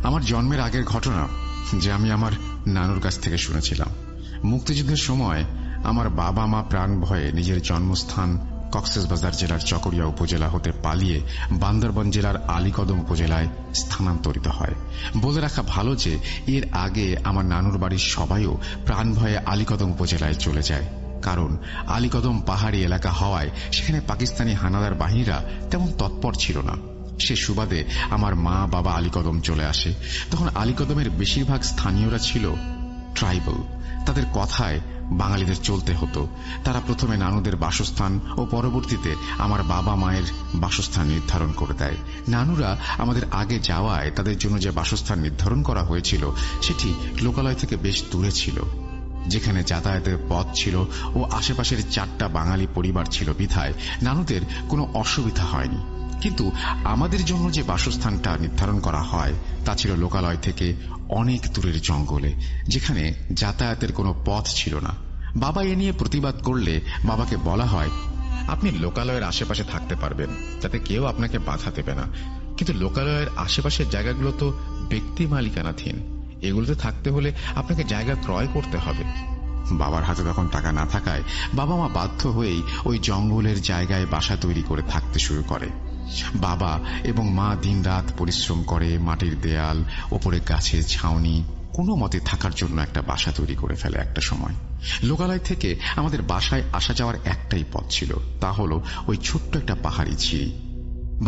আমার জন্মের আগের ঘটনা, যে আমি আমার নানুর কাছ থেকে শুনেছিলাম। মুক্তিযুদ্ধের সময় আমার বাবা মা প্রাণ ভয়ে নিজের জন্মস্থান কক্সবাজার জেলার চকরিয়া উপজেলা হতে পালিয়ে বান্দরবান জেলার আলীকদম উপজেলায় স্থানান্তরিত হয়। বলে রাখা ভালো যে এর আগে আমার নানুর বাড়ির সবাইও প্রাণ ভয়ে আলীকদম উপজেলায় চলে যায়, কারণ আলীকদম পাহাড়ি এলাকা হওয়ায় সেখানে পাকিস্তানি হানাদার বাহিনীরা তেমন তৎপর ছিল না। সে সুবাদে আমার মা বাবা আলীকদম চলে আসে। তখন আলীকদমের বেশিরভাগ স্থানীয়রা ছিল ট্রাইবাল। তাদের কথায় বাঙালিদের চলতে হতো। তারা প্রথমে নানুদের বাসস্থান ও পরবর্তীতে আমার বাবা মায়ের বাসস্থান নির্ধারণ করে দেয়। নানুরা আমাদের আগে যাওয়ায় তাদের জন্য যে বাসস্থান নির্ধারণ করা হয়েছিল সেটি লোকালয় থেকে বেশ দূরে ছিল, যেখানে যাতায়াতের পথ ছিল ও আশেপাশের 4টা বাঙালি পরিবার ছিল বিধায় নানুদের কোনো অসুবিধা হয়নি। কিন্তু আমাদের জন্য যে বাসস্থানটা নির্ধারণ করা হয় তা ছিল লোকালয় থেকে অনেক দূরের জঙ্গলে, যেখানে যাতায়াতের কোনো পথ ছিল না। বাবা এ নিয়ে প্রতিবাদ করলে বাবাকে বলা হয়, আপনি লোকালয়ের আশেপাশে থাকতে পারবেন, যাতে কেউ আপনাকে বাধা দেবে না, কিন্তু লোকালয়ের আশেপাশের জায়গাগুলো তো ব্যক্তি মালিকানাধীন। এগুলোতে থাকতে হলে আপনাকে জায়গা ক্রয় করতে হবে। বাবার হাতে তখন টাকা না থাকায় বাবা মা বাধ্য হয়েই ওই জঙ্গলের জায়গায় বাসা তৈরি করে থাকতে শুরু করে। বাবা এবং মা দিনরাত পরিশ্রম করে মাটির দেয়াল, ওপরে গাছের ছাউনি, কোনো মতে থাকার জন্য একটা বাসা তৈরি করে ফেলে। একটা সময় লোকালয় থেকে আমাদের বাসায় আসা যাওয়ার একটাই পথ ছিল, তা হলো ওই ছোট্ট একটা পাহাড়ি ঝিরি।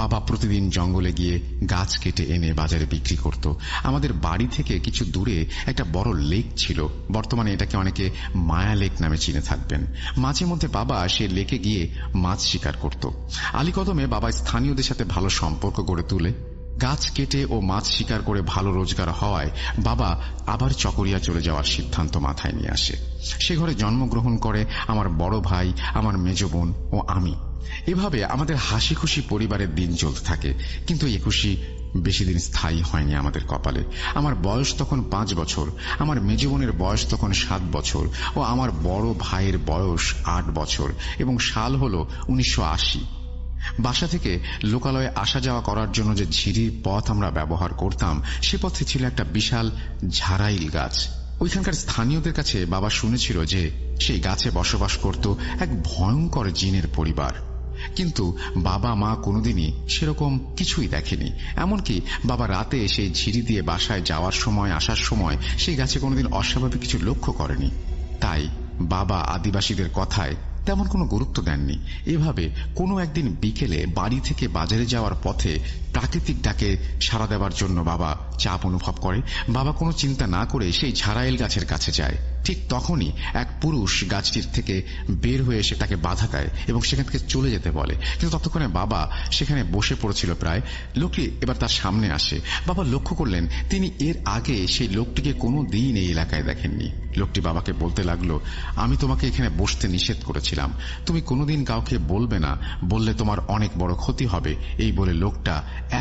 বাবা প্রতিদিন জঙ্গলে গিয়ে গাছ কেটে এনে বাজারে বিক্রি করত। আমাদের বাড়ি থেকে কিছু দূরে একটা বড় লেক ছিল, বর্তমানে এটাকে অনেকে মায়া লেক নামে চিনে থাকবেন। মাঝে মধ্যে বাবা সে লেকে গিয়ে মাছ শিকার করত। আলীকদমে বাবা স্থানীয়দের সাথে ভালো সম্পর্ক গড়ে তুলে গাছ কেটে ও মাছ শিকার করে ভালো রোজগার হওয়ায় বাবা আবার চকরিয়া চলে যাওয়ার সিদ্ধান্ত মাথায় নিয়ে আসে। সে ঘরে জন্মগ্রহণ করে আমার বড় ভাই, আমার মেজ বোন ও আমি। এভাবে আমাদের হাসি খুশি পরিবারের দিন চলতে থাকে। কিন্তু এই খুশি বেশি দিন স্থায়ী হয়নি আমাদের কপালে। আমার বয়স তখন 5 বছর, আমার মেজ বোনের বয়স তখন 7 বছর ও আমার বড় ভাইয়ের বয়স 8 বছর এবং সাল হল 1980। বাসা থেকে লোকালয়ে আসা যাওয়া করার জন্য যে ঝিরির পথ আমরা ব্যবহার করতাম সে পথে ছিল একটা বিশাল ঝাড়াইল গাছ। ওইখানকার স্থানীয়দের কাছে বাবা শুনেছিল যে সেই গাছে বসবাস করত এক ভয়ঙ্কর জিনের পরিবার, কিন্তু বাবা মা কোনোদিনই সেরকম কিছুই দেখেনি। এমনকি বাবা রাতে সেই ঝিরি দিয়ে বাসায় যাওয়ার সময় আসার সময় সেই গাছে কোনোদিন অস্বাভাবিক কিছু লক্ষ্য করেনি। তাই বাবা আদিবাসীদের কথায় তেমন কোনো গুরুত্ব দেননি। এভাবে কোনো একদিন বিকেলে বাড়ি থেকে বাজারে যাওয়ার পথে প্রাকৃতিক ডাকে সাড়া দেওয়ার জন্য বাবা চাপ অনুভব করে। বাবা কোনো চিন্তা না করে সেই ঝাড়াইল গাছের কাছে যায়। ঠিক তখনই এক পুরুষ গাছটির থেকে বের হয়ে এসে তাকে বাধা দেয় এবং সেখান থেকে চলে যেতে বলে। কিন্তু ততক্ষণে বাবা সেখানে বসে পড়েছিল প্রায়। লোকটি এবার তার সামনে আসে। বাবা লক্ষ্য করলেন তিনি এর আগে সেই লোকটিকে কোনো দিন এই এলাকায় দেখেননি। লোকটি বাবাকে বলতে লাগলো, আমি তোমাকে এখানে বসতে নিষেধ করেছিলাম, তুমি কোনোদিন কাউকে বলবে না, বললে তোমার অনেক বড় ক্ষতি হবে। এই বলে লোকটা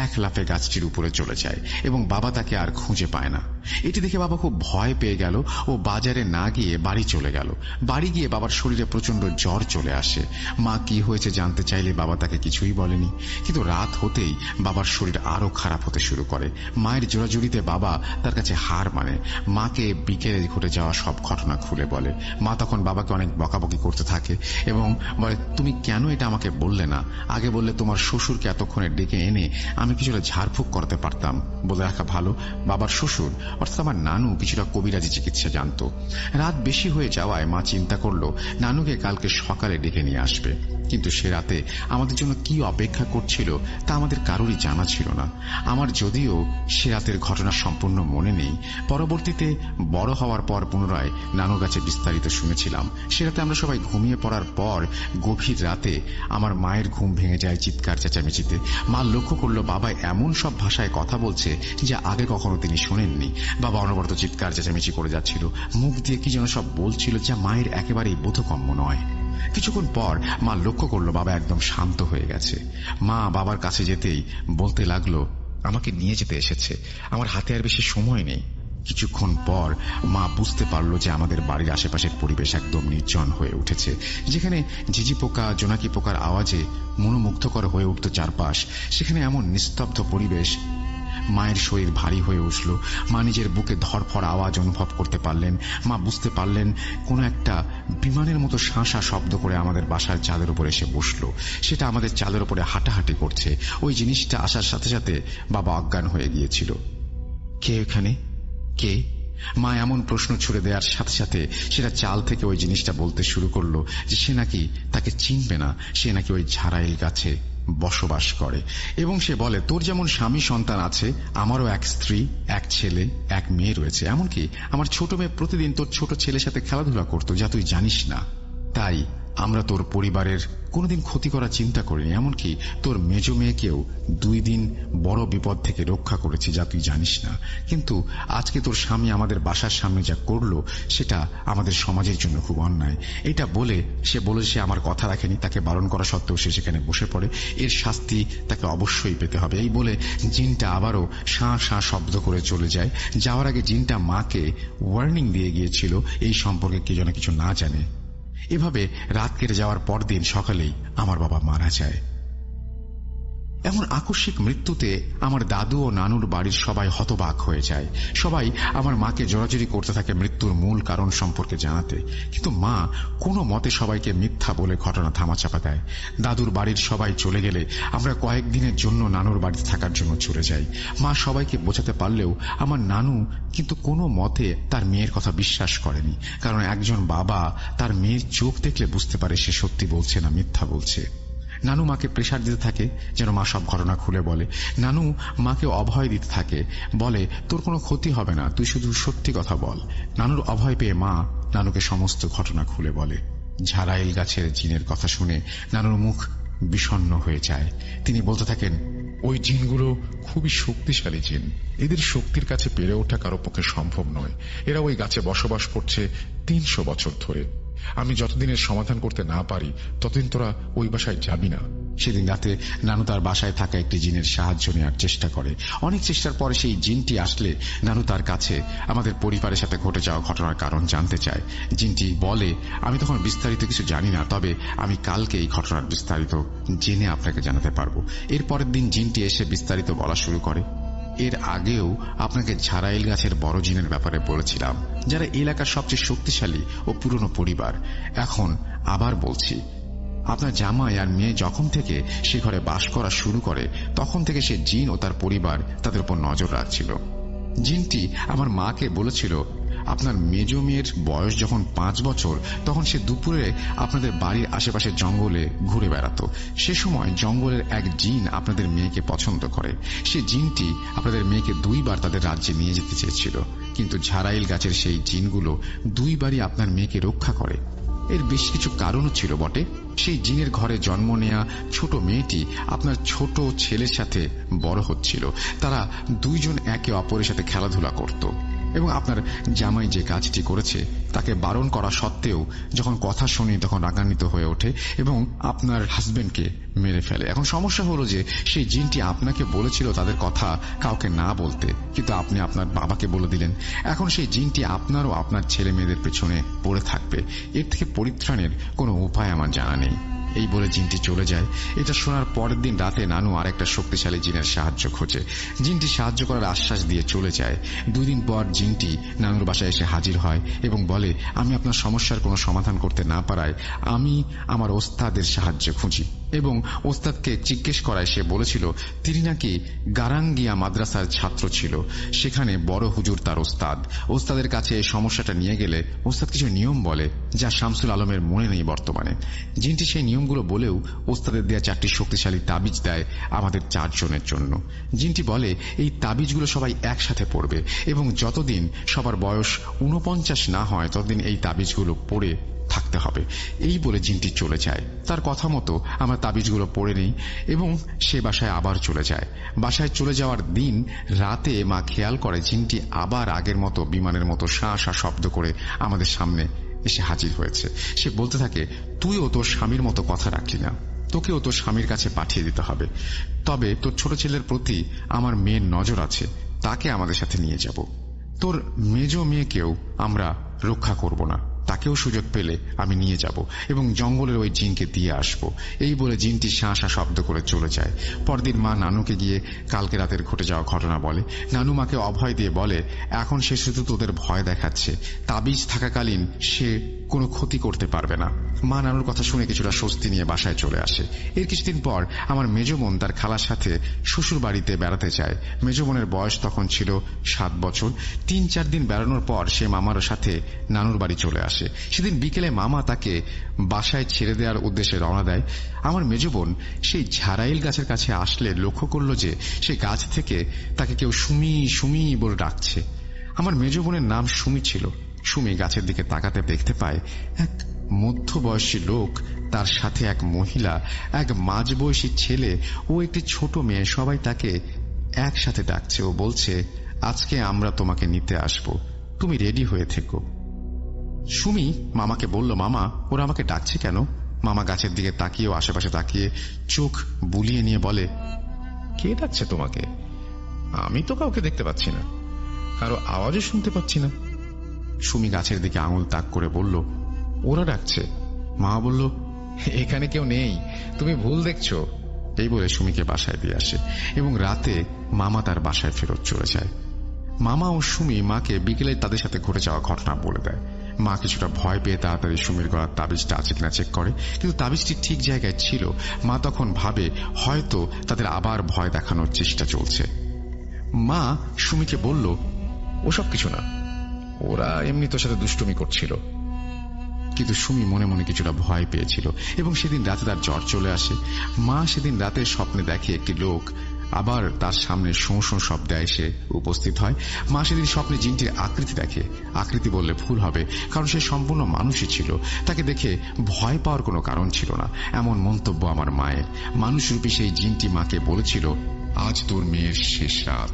এক লাফে গাছটির উপরে চলে যায় এবং বাবা তাকে আর খুঁজে পায় না। এটি দেখে বাবা খুব ভয় পেয়ে গেল ও বাজারে না গিয়ে বাড়ি চলে গেল। বাড়ি গিয়ে বাবার শরীরে প্রচন্ড জ্বর চলে আসে। মা কি হয়েছে জানতে চাইলে বাবা তাকে কিছুই বলেনি। কিন্তু রাত হতেই বাবার শরীর আরো খারাপ হতে শুরু করে। মায়ের জোরাজুরিতে বাবা তার কাছে হার মানে মাকে বিকেলে ঘটে যাওয়া সব ঘটনা খুলে বলে। মা তখন বাবাকে অনেক বকাবকি করতে থাকে এবং বলে, তুমি কেন এটা আমাকে বললে না? আগে বললে তোমার শ্বশুরকে এতক্ষণে ডেকে এনে আমি কিছুটা ঝাড়ফুঁক করতে পারতাম। বলে রাখা ভালো, বাবার শ্বশুর অর্থাৎ আমার নানু কিছুটা কবিরাজি চিকিৎসা জানত। রাত বেশি হয়ে যাওয়ায় মা চিন্তা করলো নানুকে কালকে সকালে ডেকে নিয়ে আসবে। কিন্তু সে রাতে আমাদের জন্য কি অপেক্ষা করছিল তা আমাদের কারোরই জানা ছিল না। আমার যদিও সে রাতের ঘটনা সম্পূর্ণ মনে নেই। পরবর্তীতে বড় হওয়ার পর পুনরায় নানুর কাছে বিস্তারিত শুনেছিলাম। সে রাতে আমরা সবাই ঘুমিয়ে পড়ার পর গভীর রাতে আমার মায়ের ঘুম ভেঙে যায় চিৎকার চেঁচামেচিতে। মা লক্ষ্য করলো বাবা এমন সব ভাষায় কথা বলছে যা আগে কখনো তিনি শোনেননি। বাবা অনবরত চিৎকার চেঁচামেচি করে যাচ্ছিল, মুখ দিয়ে কি যেন সব বলছিল যা মায়ের একেবারেই বোধগম্য নয়। কিছুক্ষণ পর মা লক্ষ্য করলো বাবা একদম শান্ত হয়ে গেছে। মা বাবার কাছে যেতেই বলতে লাগলো, আমাকে নিয়ে যেতে এসেছে, আমার হাতে আর বেশি সময় নেই। কিছুক্ষণ পর মা বুঝতে পারলো যে আমাদের বাড়ির আশেপাশের পরিবেশ একদম নির্জন হয়ে উঠেছে, যেখানে ঝিঝি পোকা জোনাকি পোকার আওয়াজে মনোমুগ্ধকর হয়ে উঠত চারপাশ। সেখানে এমন নিস্তব্ধ পরিবেশ মায়ের শরীর ভারী হয়ে উঠল। মা নিজের বুকে ধরফর আওয়াজ অনুভব করতে পারলেন। মা বুঝতে পারলেন কোন একটা বিমানের মতো শাঁসা শব্দ করে আমাদের বাসার চালের উপর এসে বসলো। সেটা আমাদের চালের উপরে হাঁটাহাঁটি করছে। ওই জিনিসটা আসার সাথে সাথে বাবা অজ্ঞান হয়ে গিয়েছিল। কে এখানে? কে? মা এমন প্রশ্ন ছুড়ে দেওয়ার সাথে সাথে সেটা চাল থেকে ওই জিনিসটা বলতে শুরু করলো যে সে নাকি তাকে চিনবে না, সে নাকি ওই ঝাড়াইল গাছে বসবাস করে। এবং সে বলে, তোর যেমন স্বামী সন্তান আছে, আমারও এক স্ত্রী, এক ছেলে, এক মেয়ে রয়েছে। এমনকি আমার ছোট মেয়ে প্রতিদিন তোর ছোট ছেলের সাথে খেলাধুলা করতো, যা তুই জানিস না। তাই আমরা তোর পরিবারের কোনোদিন ক্ষতি করার চিন্তা করিনি। এমনকি তোর মেজ মেয়েকেও 2 দিন বড় বিপদ থেকে রক্ষা করেছি, যা তুই জানিস না। কিন্তু আজকে তোর স্বামী আমাদের বাসার সামনে যা করলো সেটা আমাদের সমাজের জন্য খুব অন্যায়। এটা বলে সে আমার কথা রাখেনি। তাকে বারণ করা সত্ত্বেও সে সেখানে বসে পড়ে। এর শাস্তি তাকে অবশ্যই পেতে হবে। এই বলে জিনটা আবারও শাঁ শাঁ শব্দ করে চলে যায়। যাওয়ার আগে জিনটা মাকে ওয়ার্নিং দিয়ে গিয়েছিল এই সম্পর্কে কে যেন কিছু না জানে। এভাবে রাত কেটে যাওয়ার পরদিন সকালেই আমার বাবা মারা যায়। এমন আকস্মিক মৃত্যুতে আমার দাদু ও নানুর বাড়ির সবাই হতবাক হয়ে যায়। সবাই আমার মাকে জোরাজুরি করতে থাকে মৃত্যুর মূল কারণ সম্পর্কে জানাতে, কিন্তু মা কোনো মতে সবাইকে মিথ্যা বলে ঘটনা থামাচাপা দেয়। দাদুর বাড়ির সবাই চলে গেলে আমরা কয়েকদিনের জন্য নানুর বাড়িতে থাকার জন্য চলে যাই। মা সবাইকে বোঝাতে পারলেও আমার নানু কিন্তু কোনো মতে তার মেয়ের কথা বিশ্বাস করেনি, কারণ একজন বাবা তার মেয়ের চোখ দেখলে বুঝতে পারে সে সত্যি বলছে না মিথ্যা বলছে। নানু মাকে প্রেসার দিতে থাকে যেন মা সব ঘটনা খুলে বলে। নানু মাকে অভয় দিতে থাকে, বলে তোর কোনো ক্ষতি হবে না, তুই শুধু সত্যি কথা বল। নানুর অভয় পেয়ে মা নানুকে সমস্ত ঘটনা খুলে বলে। ঝাড়াইল গাছের জিনের কথা শুনে নানুর মুখ বিষণ্ণ হয়ে যায়। তিনি বলতে থাকেন, ওই জিনগুলো খুবই শক্তিশালী জিন। এদের শক্তির কাছে পেরে ওঠা কারো পক্ষে সম্ভব নয়। এরা ওই গাছে বসবাস করছে 300 বছর ধরে। আমি যতদিনের সমাধান করতে না পারি ততদিন তোরা ওই বাসায় যাবি না। সেদিন রাতে নানু তার বাসায় থাকা একটি জিনের সাহায্য নেওয়ার চেষ্টা করে। অনেক চেষ্টার পরে সেই জিনটি আসলে নানু তার কাছে আমাদের পরিবারের সাথে ঘটে যাওয়া ঘটনার কারণ জানতে চায়। জিনটি বলে, আমি তখন বিস্তারিত কিছু জানি না, তবে আমি কালকে এই ঘটনার বিস্তারিত জেনে আপনাকে জানাতে পারবো। এর পরের দিন জিনটি এসে বিস্তারিত বলা শুরু করে। এর আগেও আপনাকে ঝাড়াইল গাছের বড় জিনের ব্যাপারে বলেছিলাম, যারা এলাকার সবচেয়ে শক্তিশালী ও পুরনো পরিবার। এখন আবার বলছি, আপনার জামাই আর মেয়ে যখন থেকে সে ঘরে বাস করা শুরু করে তখন থেকে সে জিন ও তার পরিবার তাদের উপর নজর রাখছিল। জিনটি আমার মাকে বলেছিল, আপনার মেজ মেয়ের বয়স যখন 5 বছর তখন সে দুপুরে আপনাদের বাড়ির আশেপাশে জঙ্গলে ঘুরে বেড়াতো। সে সময় জঙ্গলের এক জিন আপনাদের মেয়েকে পছন্দ করে। সে জিনটি আপনাদের মেয়েকে 2 বার তাদের রাজ্যে নিয়ে যেতে চেয়েছিল, কিন্তু ঝাড়াইল গাছের সেই জিনগুলো 2 বারই আপনার মেয়েকে রক্ষা করে। এর বেশ কিছু কারণও ছিল বটে। সেই জিনের ঘরে জন্ম নেয়া ছোট মেয়েটি আপনার ছোট ছেলের সাথে বড় হচ্ছিল। তারা 2 জন একে অপরের সাথে খেলাধুলা করত এবং আপনার জামাই যে কাজটি করেছে তাকে বারণ করা সত্ত্বেও যখন কথা শুনি তখন রাগান্বিত হয়ে ওঠে এবং আপনার হাজবেন্ডকে মেরে ফেলে। এখন সমস্যা হলো যে সেই জিনটি আপনাকে বলেছিল তাদের কথা কাউকে না বলতে, কিন্তু আপনি আপনার বাবাকে বলে দিলেন। এখন সেই জিনটি আপনার ও আপনার ছেলে মেয়েদের পেছনে পড়ে থাকবে। এর থেকে পরিত্রাণের কোনো উপায় আমার জানা নেই। এই বলে জিনটি চলে যায়। এটা শোনার পরের দিন রাতে নানু আর একটা শক্তিশালী জিনের সাহায্য খোঁজে। জিনটি সাহায্য করার আশ্বাস দিয়ে চলে যায়। 2 দিন পর জিনটি নানুর বাসায় এসে হাজির হয় এবং বলে, আমি আপনার সমস্যার কোনো সমাধান করতে না পারায় আমি আমার ওস্তাদের সাহায্য খুঁজি। এবং ওস্তাদকে জিজ্ঞেস করায় সে বলেছিল তিনি নাকি গারাঙ্গিয়া মাদ্রাসার ছাত্র ছিল, সেখানে বড় হুজুর তার ওস্তাদ। ওস্তাদের কাছে এই সমস্যাটা নিয়ে গেলে ওস্তাদ কিছু নিয়ম বলে যা শামসুল আলমের মনে নেই বর্তমানে। জিনটি সেই নিয়মগুলো বলেও ওস্তাদের দেয়া 4টি শক্তিশালী তাবিজ দেয় আমাদের 4 জনের জন্য। জিনটি বলে এই তাবিজগুলো সবাই একসাথে পড়বে এবং যতদিন সবার বয়স 49 না হয় ততদিন এই তাবিজগুলো পড়ে থাকতে হবে। এই বলে জিনটি চলে যায়। তার কথা মতো আমরা তাবিজগুলো পড়ে নেই এবং সে বাসায় আবার চলে যায়। বাসায় চলে যাওয়ার দিন রাতে মা খেয়াল করে জিনটি আবার আগের মতো বিমানের মতো শাঁ শাঁ শব্দ করে আমাদের সামনে এসে হাজির হয়েছে। সে বলতে থাকে, তুইও তোর স্বামীর মতো কথা রাখলি না, তোকেও তোর স্বামীর কাছে পাঠিয়ে দিতে হবে। তবে তোর ছোট ছেলের প্রতি আমার মেয়ের নজর আছে, তাকে আমাদের সাথে নিয়ে যাব। তোর মেজ মেয়েকেও আমরা রক্ষা করব না। তাকেও সুযোগ পেলে আমি নিয়ে যাব এবং জঙ্গলের ওই জিনকে দিয়ে আসব। এই বলে জিনটি শাঁ শাঁ শব্দ করে চলে যায়। পরদিন মা নানুকে গিয়ে কালকে রাতের ঘটে যাওয়া ঘটনা বলে। নানু মাকে অভয় দিয়ে বলে, এখন সে শুধু তোদের ভয় দেখাচ্ছে, তাবিজ থাকাকালীন সে কোনো ক্ষতি করতে পারবে না। মা নানুর কথা শুনে কিছুটা স্বস্তি নিয়ে বাসায় চলে আসে। এর কিছুদিন পর আমার মেজ বোন তার খালার সাথে শ্বশুর বাড়িতে বেড়াতে যায়। মেজ বোনের বয়স তখন ছিল 7 বছর। 3-4 দিন বেড়ানোর পর সে মামার সাথে নানুর বাড়ি চলে আসে। সেদিন বিকেলে মামা তাকে বাসায় ছেড়ে দেওয়ার উদ্দেশ্যে রওনা দেয়। আমার মেজ বোন সেই ঝাড়াইল গাছের কাছে আসলে লক্ষ্য করল যে সে গাছ থেকে তাকে কেউ সুমি সুমি বলে ডাকছে। আমার মেজ বোনের নাম সুমি ছিল। সুমি গাছের দিকে তাকাতে দেখতে পায় এক মধ্যবয়সী লোক, তার সাথে এক মহিলা, এক মাঝবয়সী ছেলে ও একটি ছোট মেয়ে, সবাই তাকে একসাথে ডাকছে ও বলছে, আজকে আমরা তোমাকে নিতে আসব, তুমি রেডি হয়ে থেকো। সুমি মামাকে বলল, মামা ওরা আমাকে ডাকছে কেন? মামা গাছের দিকে তাকিয়ে ও আশেপাশে তাকিয়ে চোখ বুলিয়ে নিয়ে বলে, কে ডাকছে তোমাকে? আমি তো কাউকে দেখতে পাচ্ছি না, কারো আওয়াজও শুনতে পাচ্ছি না। সুমি গাছের দিকে আঙুল তাক করে বলল, ওরা ডাকছে। মা বলল, এখানে কেউ নেই, তুমি ভুল দেখছো। এই বলে সুমিকে বাসায় দিয়ে আসে এবং রাতে মামা তার বাসায় ফেরত চলে যায়। মামা ও সুমি মাকে বিকেলে তাদের সাথে ঘটে যাওয়া ঘটনা বলে দেয়। মা কিছুটা ভয় পেয়ে তাড়াতাড়ি সুমির গলার তাবিজটা আছে কিনা চেক করে, কিন্তু তাবিজটি ঠিক জায়গায় ছিল। মা তখন ভাবে হয়তো তাদের আবার ভয় দেখানোর চেষ্টা চলছে। মা সুমিকে বলল, ওসব কিছু না, ওরা এমনি তোর সাথে দুষ্টুমি করছিল। কিন্তু সুমি মনে মনে কিছুটা ভয় পেয়েছিল এবং সেদিন রাতে তার জ্বর চলে আসে। মা সেদিন রাতে স্বপ্নে দেখে একটি লোক আবার তার সামনে শোঁ শোঁ শব্দে এসে উপস্থিত হয়। মা সেদিন স্বপ্নে জিনটির আকৃতি দেখে। আকৃতি বললে ভুল হবে, কারণ সে সম্পূর্ণ মানুষই ছিল। তাকে দেখে ভয় পাওয়ার কোনো কারণ ছিল না, এমন মন্তব্য আমার মায়ের। মানুষরূপী সেই জিনটি মাকে বলেছিল, আজ তোর মেয়ের শেষ রাত,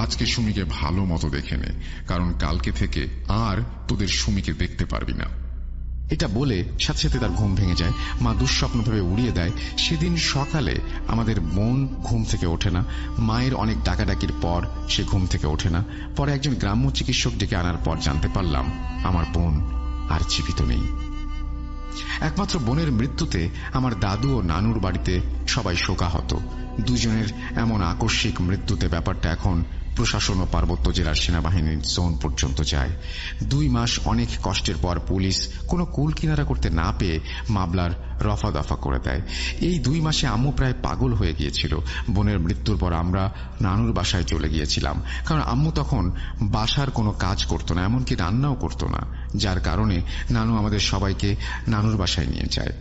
আজকে সুমিকে ভালো মতো দেখে নে, কারণ কালকে থেকে আর তোদের সুমিকে দেখতে পারবি না। এটা বলে সাথে সাথে তার ঘুম ভেঙে যায়। মা দুঃস্বপ্ন ভেবে উড়িয়ে দেয়। সেদিন সকালে আমাদের বোন ঘুম থেকে ওঠে না। মায়ের অনেক ডাকাডাকির পর সে ঘুম থেকে ওঠে না। পরে একজন গ্রাম্য চিকিৎসক ডেকে আনার পর জানতে পারলাম আমার বোন আর জীবিত নেই। একমাত্র বোনের মৃত্যুতে আমার দাদু ও নানুর বাড়িতে সবাই শোকাহত। দুজনের এমন আকস্মিক মৃত্যুতে ব্যাপারটা এখন প্রশাসন ও পার্বত্য জেলার সেনাবাহিনীর জোন পর্যন্ত যায়। 2 মাস অনেক কষ্টের পর পুলিশ কোনো কুল কিনারা করতে না পেয়ে মামলার রফা দফা করে দেয়। এই 2 মাসে আম্মু প্রায় পাগল হয়ে গিয়েছিল। বোনের মৃত্যুর পর আমরা নানুর বাসায় চলে গিয়েছিলাম, কারণ আম্মু তখন বাসার কোনো কাজ করতো না, এমনকি রান্নাও করতো না, যার কারণে নানু আমাদের সবাইকে নানুর বাসায় নিয়ে যায়।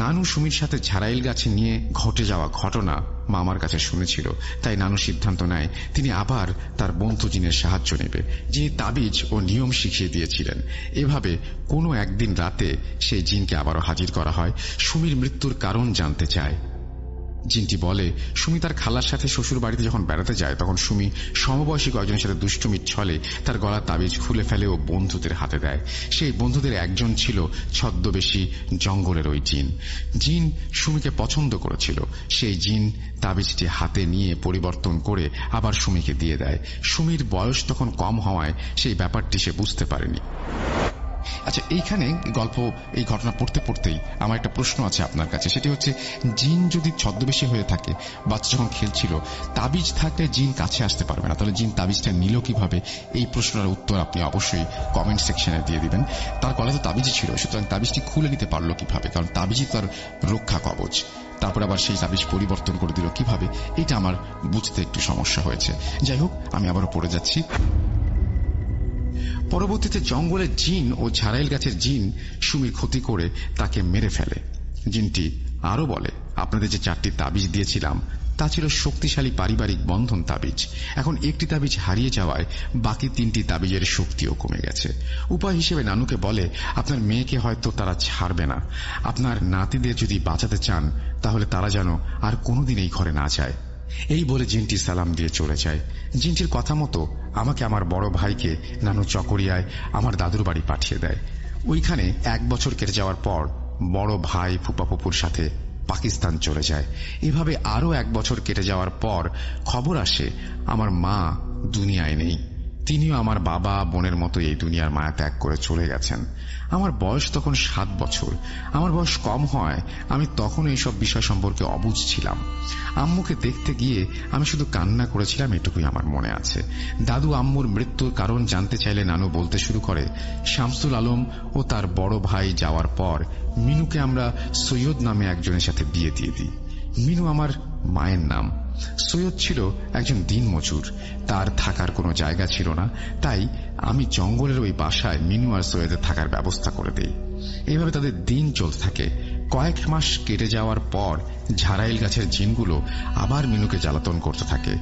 নানু সুমির সাথে ঝাড়াইল গাছে নিয়ে ঘটে যাওয়া ঘটনা মামার কাছে শুনেছিল, তাই নানু সিদ্ধান্ত নেয় তিনি আবার তার বন্ধু জিনের সাহায্য নেবে, যিনি তাবিজ ও নিয়ম শিখিয়ে দিয়েছিলেন। এভাবে কোনো একদিন রাতে সেই জিনকে আবারও হাজির করা হয়। সুমির মৃত্যুর কারণ জানতে চায়। জিনটি বলে, সুমি তার খালার সাথে শ্বশুর বাড়িতে যখন বেড়াতে যায় তখন সুমি সমবয়সী কয়েকজনের সাথে দুষ্টুমির ছলে তার গলার তাবিজ খুলে ফেলে ও বন্ধুদের হাতে দেয়। সেই বন্ধুদের একজন ছিল ছদ্মবেশী জঙ্গলের ওই জিন। জিন সুমিকে পছন্দ করেছিল। সেই জিন তাবিজটি হাতে নিয়ে পরিবর্তন করে আবার সুমিকে দিয়ে দেয়। সুমির বয়স তখন কম হওয়ায় সেই ব্যাপারটি সে বুঝতে পারেনি। আচ্ছা, এইখানে গল্প এই ঘটনা পড়তে পড়তেই আমার একটা প্রশ্ন আছে আপনার কাছে। সেটি হচ্ছে, জিন যদি ছদ্মবেশী হয়ে থাকে, বাচ্চা যখন খেলছিল, তাবিজ থাকলে জিন কাছে আসতে পারবে না, তাহলে জিন তাবিজটা নিল কিভাবে? এই প্রশ্নের উত্তর আপনি অবশ্যই কমেন্ট সেকশনে দিয়ে দিবেন। তার গলায় তো তাবিজই ছিল, সুতরাং তাবিজটি খুলে নিতে পারলো কিভাবে? কারণ তাবিজই তার রক্ষা কবচ। তারপর আবার সেই তাবিজ পরিবর্তন করে দিল কিভাবে? এটা আমার বুঝতে একটু সমস্যা হয়েছে। যাই হোক, আমি আবারও পড়ে যাচ্ছি। পরবর্তীতে জঙ্গলের জিন ও ঝাড়াইল গাছের জিন সুমির ক্ষতি করে তাকে মেরে ফেলে। জিনটি আরো বলে, আপনাদের যে 4টি তাবিজ দিয়েছিলাম তা ছিল শক্তিশালী পারিবারিক বন্ধন তাবিজ। এখন একটি তাবিজ হারিয়ে যাওয়ায় বাকি 3টি তাবিজের শক্তিও কমে গেছে। উপায় হিসেবে নানুকে বলে, আপনার মেয়েকে হয়তো তারা ছাড়বে না, আপনার নাতিদের যদি বাঁচাতে চান তাহলে তারা যেন আর কোনোদিন এই ঘরে না যায়। এই বলে জিনটি সালাম দিয়ে চলে যায়। জিনটির কথা মতো আমাকে আমার বড় ভাইকে নানু চকরিয়ায় আমার দাদুর বাড়ি পাঠিয়ে দেয়। ওইখানে 1 বছর কেটে যাওয়ার পর বড় ভাই ফুপা ফুপুর সাথে পাকিস্তান চলে যায়। এভাবে আরো 1 বছর কেটে যাওয়ার পর খবর আসে আমার মা দুনিয়ায় নেই। তিনিও আমার বাবা বোনের মতো এই দুনিয়ার মায়া ত্যাগ করে চলে গেছেন। আমার বয়স তখন 7 বছর। আমার বয়স কম হয়, আমি তখন এইসব বিষয় সম্পর্কে অবুঝ ছিলাম। আম্মুকে দেখতে গিয়ে আমি শুধু কান্না করেছিলাম, এটুকুই আমার মনে আছে। দাদু আম্মুর মৃত্যুর কারণ জানতে চাইলে নানু বলতে শুরু করে, শামসুল আলম ও তার বড় ভাই যাওয়ার পর মিনুকে আমরা সৈয়দ নামে একজনের সাথে বিয়ে দিয়ে দিই। মিনু আমার মায়ের নাম। সৈয়দ ছিল একজন দিনমজুর, তার থাকার কোনো জায়গা ছিল না, তাই আমি জঙ্গলের ওই বাসায় মিনু আর সৈয়দের থাকার ব্যবস্থা করে দিই। এইভাবে তাদের দিন চলতে থাকে। কয়েক মাস কেটে যাওয়ার পর ঝাড়াইল গাছের জিনগুলো আবার মিনুকে জ্বালাতন করতে থাকে।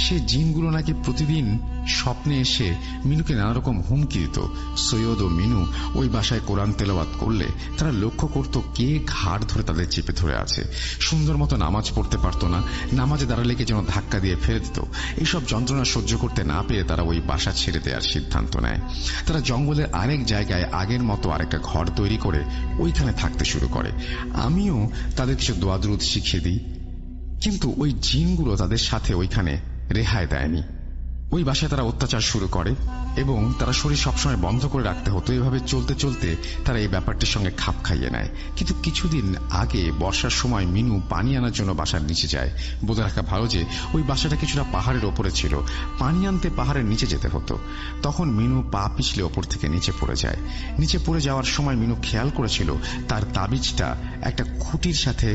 সে জিনগুলো নাকি প্রতিদিন স্বপ্নে এসে মিনুকে নানা রকম হুমকি দিত। সৈয়দ ও মিনু ওই বাসায় কোরআন তেলাওয়াত করলে তারা লক্ষ্য করত কে ঘাড় ধরে তাদের চেপে ধরে আছে। সুন্দর মতো নামাজ পড়তে পারত না, নামাজে দাঁড়ালে কে যেন ধাক্কা দিয়ে ফেলে দিত। এইসব যন্ত্রণা সহ্য করতে না পেরে তারা ওই বাসা ছেড়ে দেওয়ার সিদ্ধান্ত নেয়। তারা জঙ্গলের আরেক জায়গায় আগের মতো আরেকটা ঘর তৈরি করে ওইখানে থাকতে শুরু করে। আমিও তাদের কিছু দোয়া দুরূদ শিখিয়ে দিই, কিন্তু ওই জিনগুলো তাদের সাথে ওইখানে রেহাই দেয়নি। ওই বাসায় তারা অত্যাচার শুরু করে এবং তারা শরীর সবসময় বন্ধ করে রাখতে হতো। এভাবে চলতে চলতে তারা এই ব্যাপারটির সঙ্গে খাপ খাইয়ে নেয়। কিন্তু কিছুদিন আগে বর্ষার সময় মিনু পানি আনার জন্য বাসার নিচে যায়। বলে রাখা ভালো যে ওই বাসাটা কিছুটা পাহাড়ের ওপরে ছিল, পানি আনতে পাহাড়ের নিচে যেতে হতো। তখন মিনু পা পিছলে ওপর থেকে নিচে পড়ে যায়। নিচে পড়ে যাওয়ার সময় মিনু খেয়াল করেছিল তার তাবিজটা একটা খুঁটির সাথে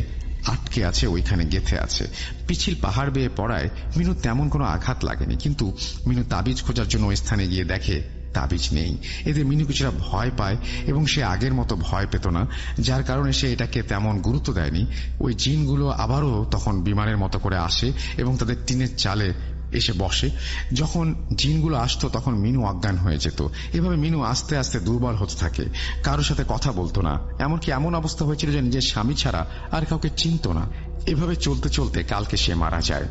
আটকে আছে, ওইখানে গেঁথে আছে। পিছিল পাহাড় বেয়ে পড়ায় মিনু তেমন কোনো আঘাত লাগেনি, কিন্তু মিনু তাবিজ খোঁজার জন্য ওই স্থানে গিয়ে দেখে তাবিজ নেই। এতে মিনু কিছুটা ভয় পায় এবং সে আগের মতো ভয় পেত না, যার কারণে সে এটাকে তেমন গুরুত্ব দেয়নি। ওই জিনগুলো আবারও তখন বিমানের মতো করে আসে এবং তাদের টিনের চালে এসে বসে। যখন জিনগুলো আসতো তখন মিনু অজ্ঞান হয়ে যেত। এভাবে মিনু আস্তে আস্তে দুর্বল হতে থাকে, কারোর সাথে কথা বলতো না, এমনকি এমন অবস্থা হয়েছিল যে নিজের স্বামী ছাড়া আর কাউকে চিনত না। এভাবে চলতে চলতে কালকে সে মারা যায়।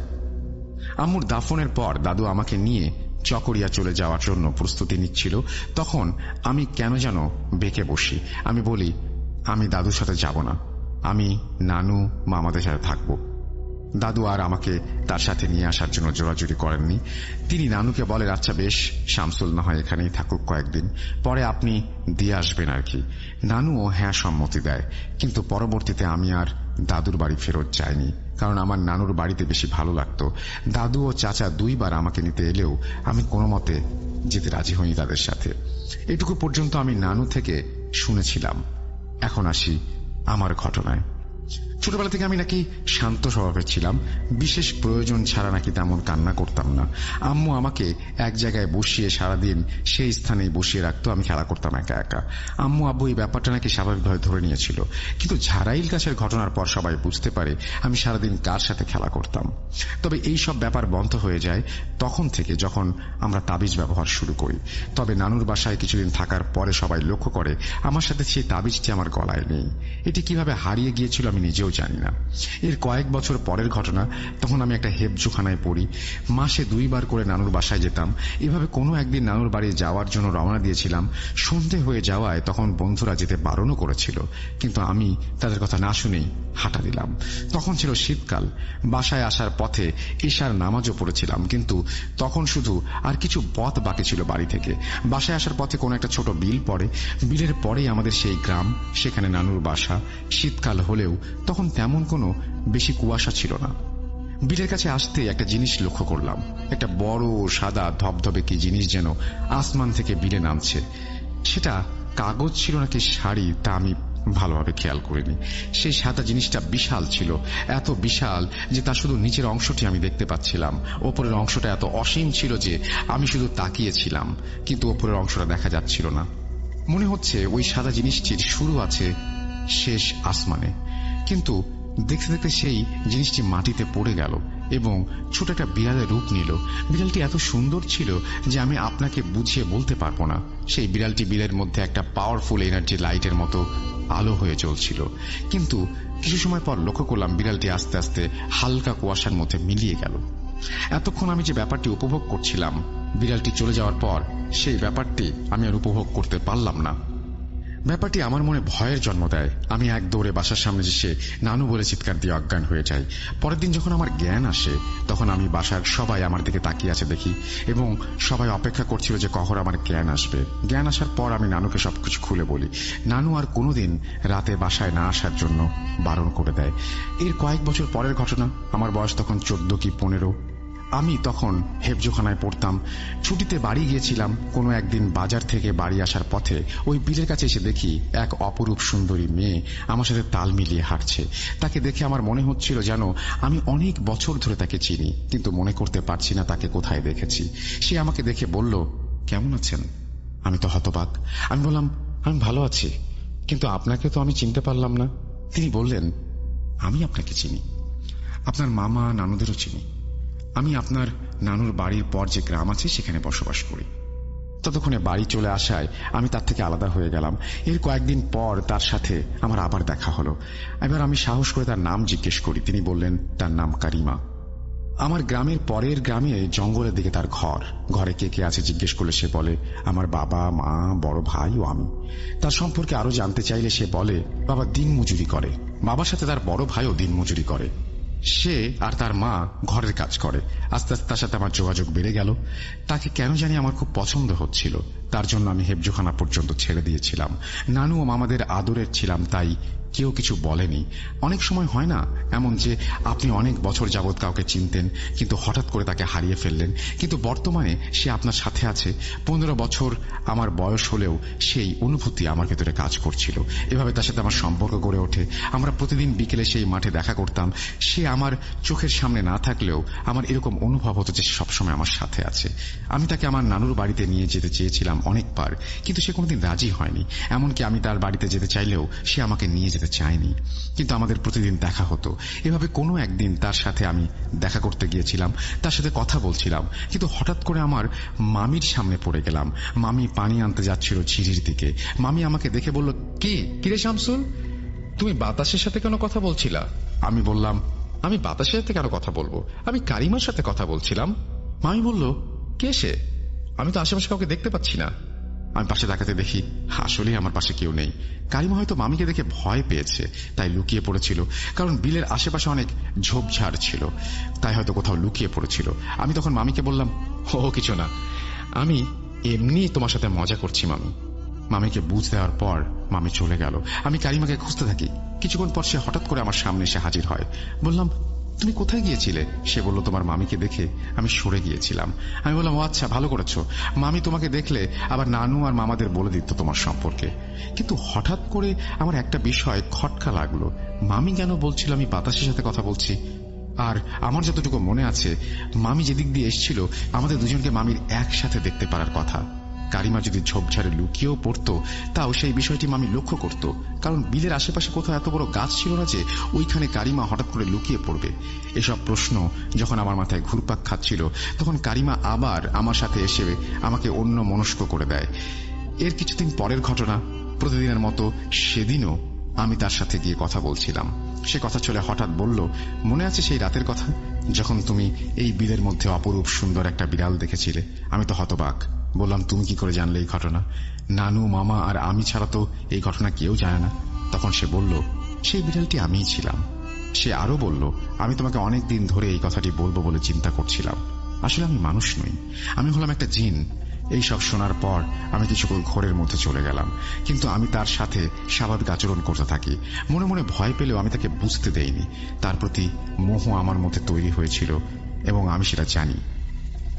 আম্মুর দাফনের পর দাদু আমাকে নিয়ে চকরিয়া চলে যাওয়ার জন্য প্রস্তুতি নিচ্ছিল। তখন আমি কেন যেন বেঁকে বসি। আমি বলি, আমি দাদুর সাথে যাব না, আমি নানু মামাদের সাথে থাকবো। দাদু আর আমাকে তার সাথে নিয়ে আসার জন্য জোরাজুরি করেননি। তিনি নানুকে বলেন, আচ্ছা বেশ, শামসুল না হয় এখানেই থাকুক কয়েকদিন, পরে আপনি দিয়ে আসবেন আর কি। নানুও হ্যাঁ সম্মতি দেয়, কিন্তু পরবর্তীতে আমি আর দাদুর বাড়ি ফেরত যাইনি, কারণ আমার নানুর বাড়িতে বেশি ভালো লাগতো। দাদু ও চাচা 2 বার আমাকে নিতে এলেও আমি কোনো মতে যেতে রাজি হইনি তাদের সাথে। এটুকু পর্যন্ত আমি নানু থেকে শুনেছিলাম। এখন আসি আমার ঘটনায়। ছোটবেলা থেকে আমি নাকি শান্ত স্বভাবের ছিলাম, বিশেষ প্রয়োজন ছাড়া নাকি তেমন কান্না করতাম না। আম্মু আমাকে এক জায়গায় বসিয়ে সারাদিন সেই স্থানেই বসিয়ে রাখতো, আমি খেলা করতাম একা একা। আম্মু আব্বু এই ব্যাপারটা নাকি স্বাভাবিকভাবে ধরে নিয়েছিল, কিন্তু ঝাড়াইল গাছের ঘটনার পর সবাই বুঝতে পারে আমি সারাদিন কার সাথে খেলা করতাম। তবে এই সব ব্যাপার বন্ধ হয়ে যায় তখন থেকে, যখন আমরা তাবিজ ব্যবহার শুরু করি। তবে নানুর বাসায় কিছুদিন থাকার পরে সবাই লক্ষ্য করে আমার সাথে সেই তাবিজটি আমার গলায় নেই। এটি কিভাবে হারিয়ে গিয়েছিল আমি নিজেও জানি না। এর কয়েক বছর পরের ঘটনা, তখন আমি একটা হেফজোখানায় পড়ি। মাসে 2 বার করে নানুর বাসায় যেতাম। এভাবে কোনো একদিন নানুর বাড়ি যাওয়ার জন্য রওনা দিয়েছিলাম। সন্ধে হয়ে যাওয়ায় তখন বন্ধুরা যেতে বারণও করেছিল, কিন্তু আমি তাদের কথা না শুনেই হাঁটা দিলাম। তখন ছিল শীতকাল। বাসায় আসার পথে ঈশার নামাজও পড়েছিলাম, কিন্তু তখন শুধু আর কিছু পথ বাকি ছিল বাড়ি থেকে। বাসায় আসার পথে কোনো একটা ছোট বিল পড়ে। বিলের পরেই আমাদের সেই গ্রাম, সেখানে নানুর বাসা। শীতকাল হলেও তখন তেমন কোনো বেশি কুয়াশা ছিল না। বিলের কাছে আসতে একটা জিনিস লক্ষ্য করলাম, একটা বড় সাদা ধবধবে কি জিনিস যেন আসমান থেকে বিলে নামছে। সেটা কাগজ ছিল নাকি শাড়ি তা আমি ভালোভাবে খেয়াল করিনি। সেই সাদা জিনিসটা বিশাল ছিল, এত বিশাল যে তার শুধু নিচের অংশটি আমি দেখতে পাচ্ছিলাম। ওপরের অংশটা এত অসীম ছিল যে আমি শুধু তাকিয়েছিলাম, কিন্তু ওপরের অংশটা দেখা যাচ্ছিল না। মনে হচ্ছে ওই সাদা জিনিসটির শুরু আছে শেষ আসমানে। কিন্তু দেখতে দেখতে সেই জিনিসটি মাটিতে পড়ে গেল এবং ছোট একটা বিড়ালের রূপ নিল। বিড়ালটি এত সুন্দর ছিল যে আমি আপনাকে বুঝিয়ে বলতে পারবো না। সেই বিড়ালটি বিলের মধ্যে একটা পাওয়ারফুল এনার্জি লাইটের মতো আলো হয়ে জ্বলছিল। কিন্তু কিছু সময় পর লক্ষ্য করলাম বিড়ালটি আস্তে আস্তে হালকা কুয়াশার মধ্যে মিলিয়ে গেল। এতক্ষণ আমি যে ব্যাপারটি উপভোগ করছিলাম, বিড়ালটি চলে যাওয়ার পর সেই ব্যাপারটি আমি আর উপভোগ করতে পারলাম না। ব্যাপারটি আমার মনে ভয়ের জন্ম দেয়। আমি এক দৌড়ে বাসার সামনে এসে নানু বলে চিৎকার দিয়ে অজ্ঞান হয়ে যাই। পরের দিন যখন আমার জ্ঞান আসে তখন আমি বাসার সবাই আমার দিকে তাকিয়ে আছে দেখি এবং সবাই অপেক্ষা করছিল যে কখন আমার জ্ঞান আসবে। জ্ঞান আসার পর আমি নানুকে সবকিছু খুলে বলি। নানু আর কোনোদিন রাতে বাসায় না আসার জন্য বারণ করে দেয়। এর কয়েক বছর পরের ঘটনা। আমার বয়স তখন 14 কি 15। আমি তখন হেফজোখানায় পড়তাম। ছুটিতে বাড়ি গিয়েছিলাম। কোনো একদিন বাজার থেকে বাড়ি আসার পথে ওই বিলের কাছে এসে দেখি এক অপরূপ সুন্দরী মেয়ে আমার সাথে তাল মিলিয়ে হাঁটছে। তাকে দেখে আমার মনে হচ্ছিল যেন আমি অনেক বছর ধরে তাকে চিনি, কিন্তু মনে করতে পারছি না তাকে কোথায় দেখেছি। সে আমাকে দেখে বলল, কেমন আছেন? আমি তো হতবাক। আমি বললাম, আমি ভালো আছি, কিন্তু আপনাকে তো আমি চিনতে পারলাম না। তিনি বললেন, আমি আপনাকে চিনি, আপনার মামা নানুদেরও চিনি। আমি আপনার নানুর বাড়ির পর যে গ্রাম আছে সেখানে বসবাস করি। ততক্ষণে বাড়ি চলে আসায় আমি তার থেকে আলাদা হয়ে গেলাম। এর কয়েকদিন পর তার সাথে আমার আবার দেখা হলো। এবার আমি সাহস করে তার নাম জিজ্ঞেস করি। তিনি বললেন তার নাম কারিমা। আমার গ্রামের পরের গ্রামে জঙ্গলের দিকে তার ঘর। ঘরে কে কে আছে জিজ্ঞেস করলে সে বলে, আমার বাবা, মা, বড় ভাই ও আমি। তার সম্পর্কে আরো জানতে চাইলে সে বলে, বাবা দিনমজুরি করে। বাবার সাথে তার বড় ভাইও দিনমজুরি করে। সে আর তার মা ঘরের কাজ করে। আস্তে আস্তে তার সাথে আমার যোগাযোগ বেড়ে গেল। তাকে কেন জানি আমার খুব পছন্দ হচ্ছিল। তার জন্য আমি হেফজোখানা পর্যন্ত ছেড়ে দিয়েছিলাম। নানু ও মামাদের আদরের ছিলাম, তাই কেউ কিছু বলেনি। অনেক সময় হয় না এমন যে আপনি অনেক বছর যাবৎ কাউকে চিনতেন, কিন্তু হঠাৎ করে তাকে হারিয়ে ফেললেন, কিন্তু বর্তমানে সে আপনার সাথে আছে। 15 বছর আমার বয়স হলেও সেই অনুভূতি আমার ভেতরে কাজ করছিল। এভাবে তার সাথে আমার সম্পর্ক গড়ে ওঠে। আমরা প্রতিদিন বিকেলে সেই মাঠে দেখা করতাম। সে আমার চোখের সামনে না থাকলেও আমার এরকম অনুভব হতো যে সবসময় আমার সাথে আছে। আমি তাকে আমার নানুর বাড়িতে নিয়ে যেতে চেয়েছিলাম অনেকবার, কিন্তু সে কোনোদিন রাজি হয়নি। এমনকি আমি তার বাড়িতে যেতে চাইলেও সে আমাকে নিয়ে যেতে চায়নি। কিন্তু আমাদের প্রতিদিন দেখা হতো। এভাবে কোনো একদিন তার সাথে আমি দেখা করতে গিয়েছিলাম, তার সাথে কথা বলছিলাম, কিন্তু হঠাৎ করে আমার মামির সামনে পড়ে গেলাম। মামি পানি আনতে যাচ্ছিল ঝিরির দিকে। মামি আমাকে দেখে বলল, কিরে শামসুল, তুমি বাতাসের সাথে কেন কথা বলছিলা? আমি বললাম, আমি বাতাসের সাথে কেন কথা বলবো, আমি কারিমার সাথে কথা বলছিলাম। মামি বলল, কে সে? আমি তো আশেপাশে কাউকে দেখতে পাচ্ছি না। আমি পাশে তাকাতে দেখি আসলেই আমার পাশে কেউ নেই। কারিমা হয়তো মামিকে দেখে ভয় পেয়েছে, তাই লুকিয়ে পড়েছিল। কারণ বিলের আশেপাশে অনেক ঝোপঝাড় ছিল, তাই হয়তো কোথাও লুকিয়ে পড়েছিল। আমি তখন মামিকে বললাম, ও কিছু না, আমি এমনি তোমার সাথে মজা করছি মামি। মামিকে বুঝ দেওয়ার পর মামি চলে গেল। আমি কারিমাকে খুঁজতে থাকি। কিছুক্ষণ পর সে হঠাৎ করে আমার সামনে এসে হাজির হয়। বললাম, তুমি কোথায় গিয়েছিলে? সে বলল, তোমার মামিকে দেখে আমি সরে গিয়েছিলাম। আমি বললাম, ও আচ্ছা, ভালো করেছো। মামি তোমাকে দেখলে আবার নানু আর মামাদের বলে দিত তোমার সম্পর্কে। কিন্তু হঠাৎ করে আমার একটা বিষয় খটকা লাগলো। মামি কেন বলছিল আমি বাতাসের সাথে কথা বলছি? আর আমার যতটুকু মনে আছে, মামি যেদিক দিয়ে এসেছিল আমাদের দুজনকে মামির একসাথে দেখতে পারার কথা। কারিমা যদি ঝোপঝাড়ে লুকিয়েও পড়তো, তাও সেই বিষয়টি মামি লক্ষ্য করত, কারণ বিলের আশেপাশে কোথাও এত বড় গাছ ছিল না যে ওইখানে কারিমা হঠাৎ করে লুকিয়ে পড়বে। এসব প্রশ্ন যখন আমার মাথায় ঘুরপাক খাচ্ছিল, তখন কারিমা আবার আমার সাথে এসে আমাকে অন্য মনস্ক করে দেয়। এর কিছুদিন পরের ঘটনা। প্রতিদিনের মতো সেদিনও আমি তার সাথে গিয়ে কথা বলছিলাম। সে কথা চলে হঠাৎ বলল, মনে আছে সেই রাতের কথা যখন তুমি এই বিলের মধ্যে অপরূপ সুন্দর একটা বিড়াল দেখেছিলে? আমি তো হতবাক। বললাম, তুমি কি করে জানলে এই ঘটনা? নানু, মামা আর আমি ছাড়া তো এই ঘটনা কেউ জানে না। তখন সে বলল, সেই বিড়ালটি আমিই ছিলাম। সে আরো বলল, আমি তোমাকে অনেক দিন ধরে এই কথাটি বলবো বলে চিন্তা করছিলাম। আসলে আমি মানুষ নই, আমি হলাম একটা জিন। এই সব শোনার পর আমি কিছুক্ষণ ঘোরের মধ্যে চলে গেলাম, কিন্তু আমি তার সাথে স্বাভাবিক আচরণ করতে থাকি। মনে মনে ভয় পেলেও আমি তাকে বুঝতে দেইনি। তার প্রতি মোহ আমার মধ্যে তৈরি হয়েছিল এবং আমি সেটা জানি।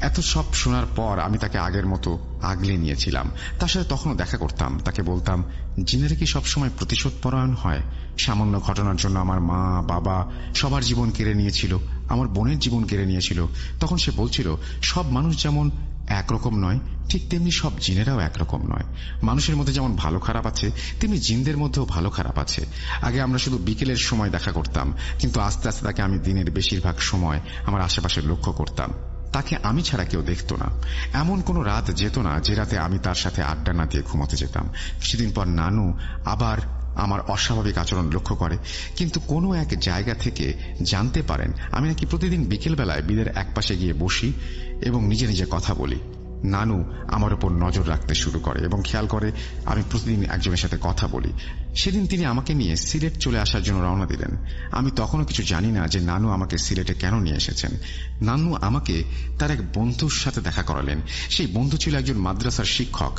এত সব শোনার পর আমি তাকে আগের মতো আগলে নিয়েছিলাম। তার সাথে তখনও দেখা করতাম। তাকে বলতাম, জিনেরা কি সবসময় প্রতিশোধ পরায়ণ হয়? সামান্য ঘটনার জন্য আমার মা, বাবা সবার জীবন কেড়ে নিয়েছিল, আমার বোনের জীবন কেড়ে নিয়েছিল। তখন সে বলছিল, সব মানুষ যেমন একরকম নয়, ঠিক তেমনি সব জিনেরাও একরকম নয়। মানুষের মধ্যে যেমন ভালো খারাপ আছে, তেমনি জিনদের মধ্যেও ভালো খারাপ আছে। আগে আমরা শুধু বিকেলের সময় দেখা করতাম, কিন্তু আস্তে আস্তে তাকে আমি দিনের বেশিরভাগ সময় আমার আশেপাশে লক্ষ্য করতাম। তাকে আমি ছাড়া কেউ দেখত না। এমন কোন রাত যেত না যে রাতে আমি তার সাথে আড্ডা না দিয়ে ঘুমোতে যেতাম। কিছুদিন পর নানু আবার আমার অস্বাভাবিক আচরণ লক্ষ্য করে, কিন্তু কোনো এক জায়গা থেকে জানতে পারেন আমি নাকি প্রতিদিন বিকেল বেলায় বিলের একপাশে গিয়ে বসি এবং নিজে নিজে কথা বলি। নানু আমার উপর নজর রাখতে শুরু করে এবং খেয়াল করে আমি প্রতিদিন একজনের সাথে কথা বলি। সেদিন তিনি আমাকে নিয়ে সিলেট চলে আসার জন্য রওনা দিলেন। আমি তখনও কিছু জানি না যে নানু আমাকে সিলেটে কেন নিয়ে এসেছেন। নানু আমাকে তার এক বন্ধুর সাথে দেখা করালেন। সেই বন্ধু ছিল একজন মাদ্রাসার শিক্ষক।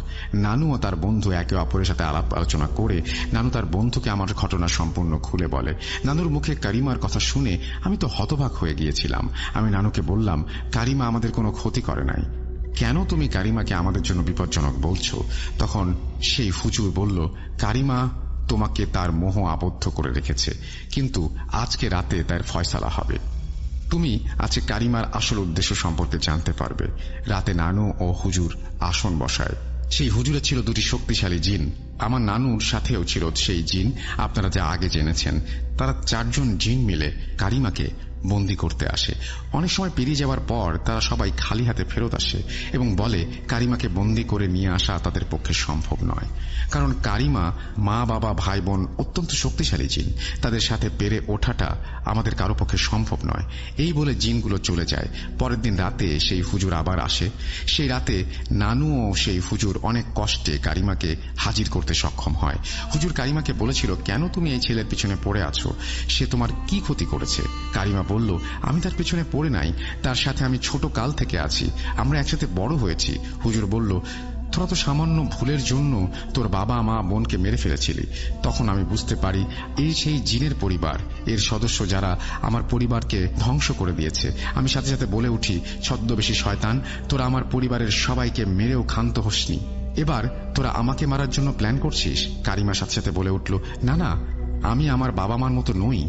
নানু ও তার বন্ধু একে অপরের সাথে আলাপ আলোচনা করে নানু তার বন্ধুকে আমার ঘটনা সম্পূর্ণ খুলে বলে। নানুর মুখে কারিমার কথা শুনে আমি তো হতবাক হয়ে গিয়েছিলাম। আমি নানুকে বললাম, কারিমা আমাদের কোনো ক্ষতি করে নাই, কেন তুমি কারিমাকে আমাদের জন্য বিপজ্জনক বলছো? তখন সেই হুজুর বলল, কারিমা তোমাকে তার মোহ আবদ্ধ করে রেখেছে, কিন্তু আজকে রাতে তার ফয়সালা হবে। তুমি আজকে কারিমার আসল উদ্দেশ্য সম্পর্কে জানতে পারবে। রাতে নানু ও হুজুর আসন বসায়। সেই হুজুরে ছিল দুটি শক্তিশালী জিন। আমার নানুর সাথেও ছিল সেই জিন আপনারা যা আগে জেনেছেন। তারা 4 জন জিন মিলে কারিমাকে বন্দী করতে আসে। অনেক সময় পেরিয়ে যাওয়ার পর তারা সবাই খালি হাতে ফেরত আসে এবং বলে কারিমাকে বন্দী করে নিয়ে আসা তাদের পক্ষে সম্ভব নয়, কারণ কারিমা মা বাবা ভাই বোন অত্যন্ত শক্তিশালী জিন, তাদের সাথে পেরে ওঠাটা আমাদের কারো পক্ষে সম্ভব নয়। এই বলে জিনগুলো চলে যায়। পরের দিন রাতে সেই হুজুর আবার আসে। সেই রাতে নানু ও সেই হুজুর অনেক কষ্টে কারিমাকে হাজির করতে সক্ষম হয়। হুজুর কারিমাকে বলেছিল, কেন তুমি এই ছেলের পিছনে পড়ে আছো? সে তোমার কি ক্ষতি করেছে? কারিমা বলল, আমি তার পিছনে পড়ে নাই, তার সাথে আমি ছোট কাল থেকে আছি, আমরা একসাথে বড় হয়েছি। হুজুর বলল, তোরা তো সামান্য ভুলের জন্য তোর বাবা মা বোনকে মেরে ফেলেছিলি। তখন আমি বুঝতে পারি এই সেই জিনের পরিবার, এর সদস্য যারা আমার পরিবারকে ধ্বংস করে দিয়েছে। আমি সাথে সাথে বলে উঠি, ছদ্মবেশী শয়তান, তোরা আমার পরিবারের সবাইকে মেরেও ক্ষান্ত হসনি, এবার তোরা আমাকে মারার জন্য প্ল্যান করছিস? কারিমার সাথে সাথে বলে উঠল, না না, আমি আমার বাবা মার মতো নই,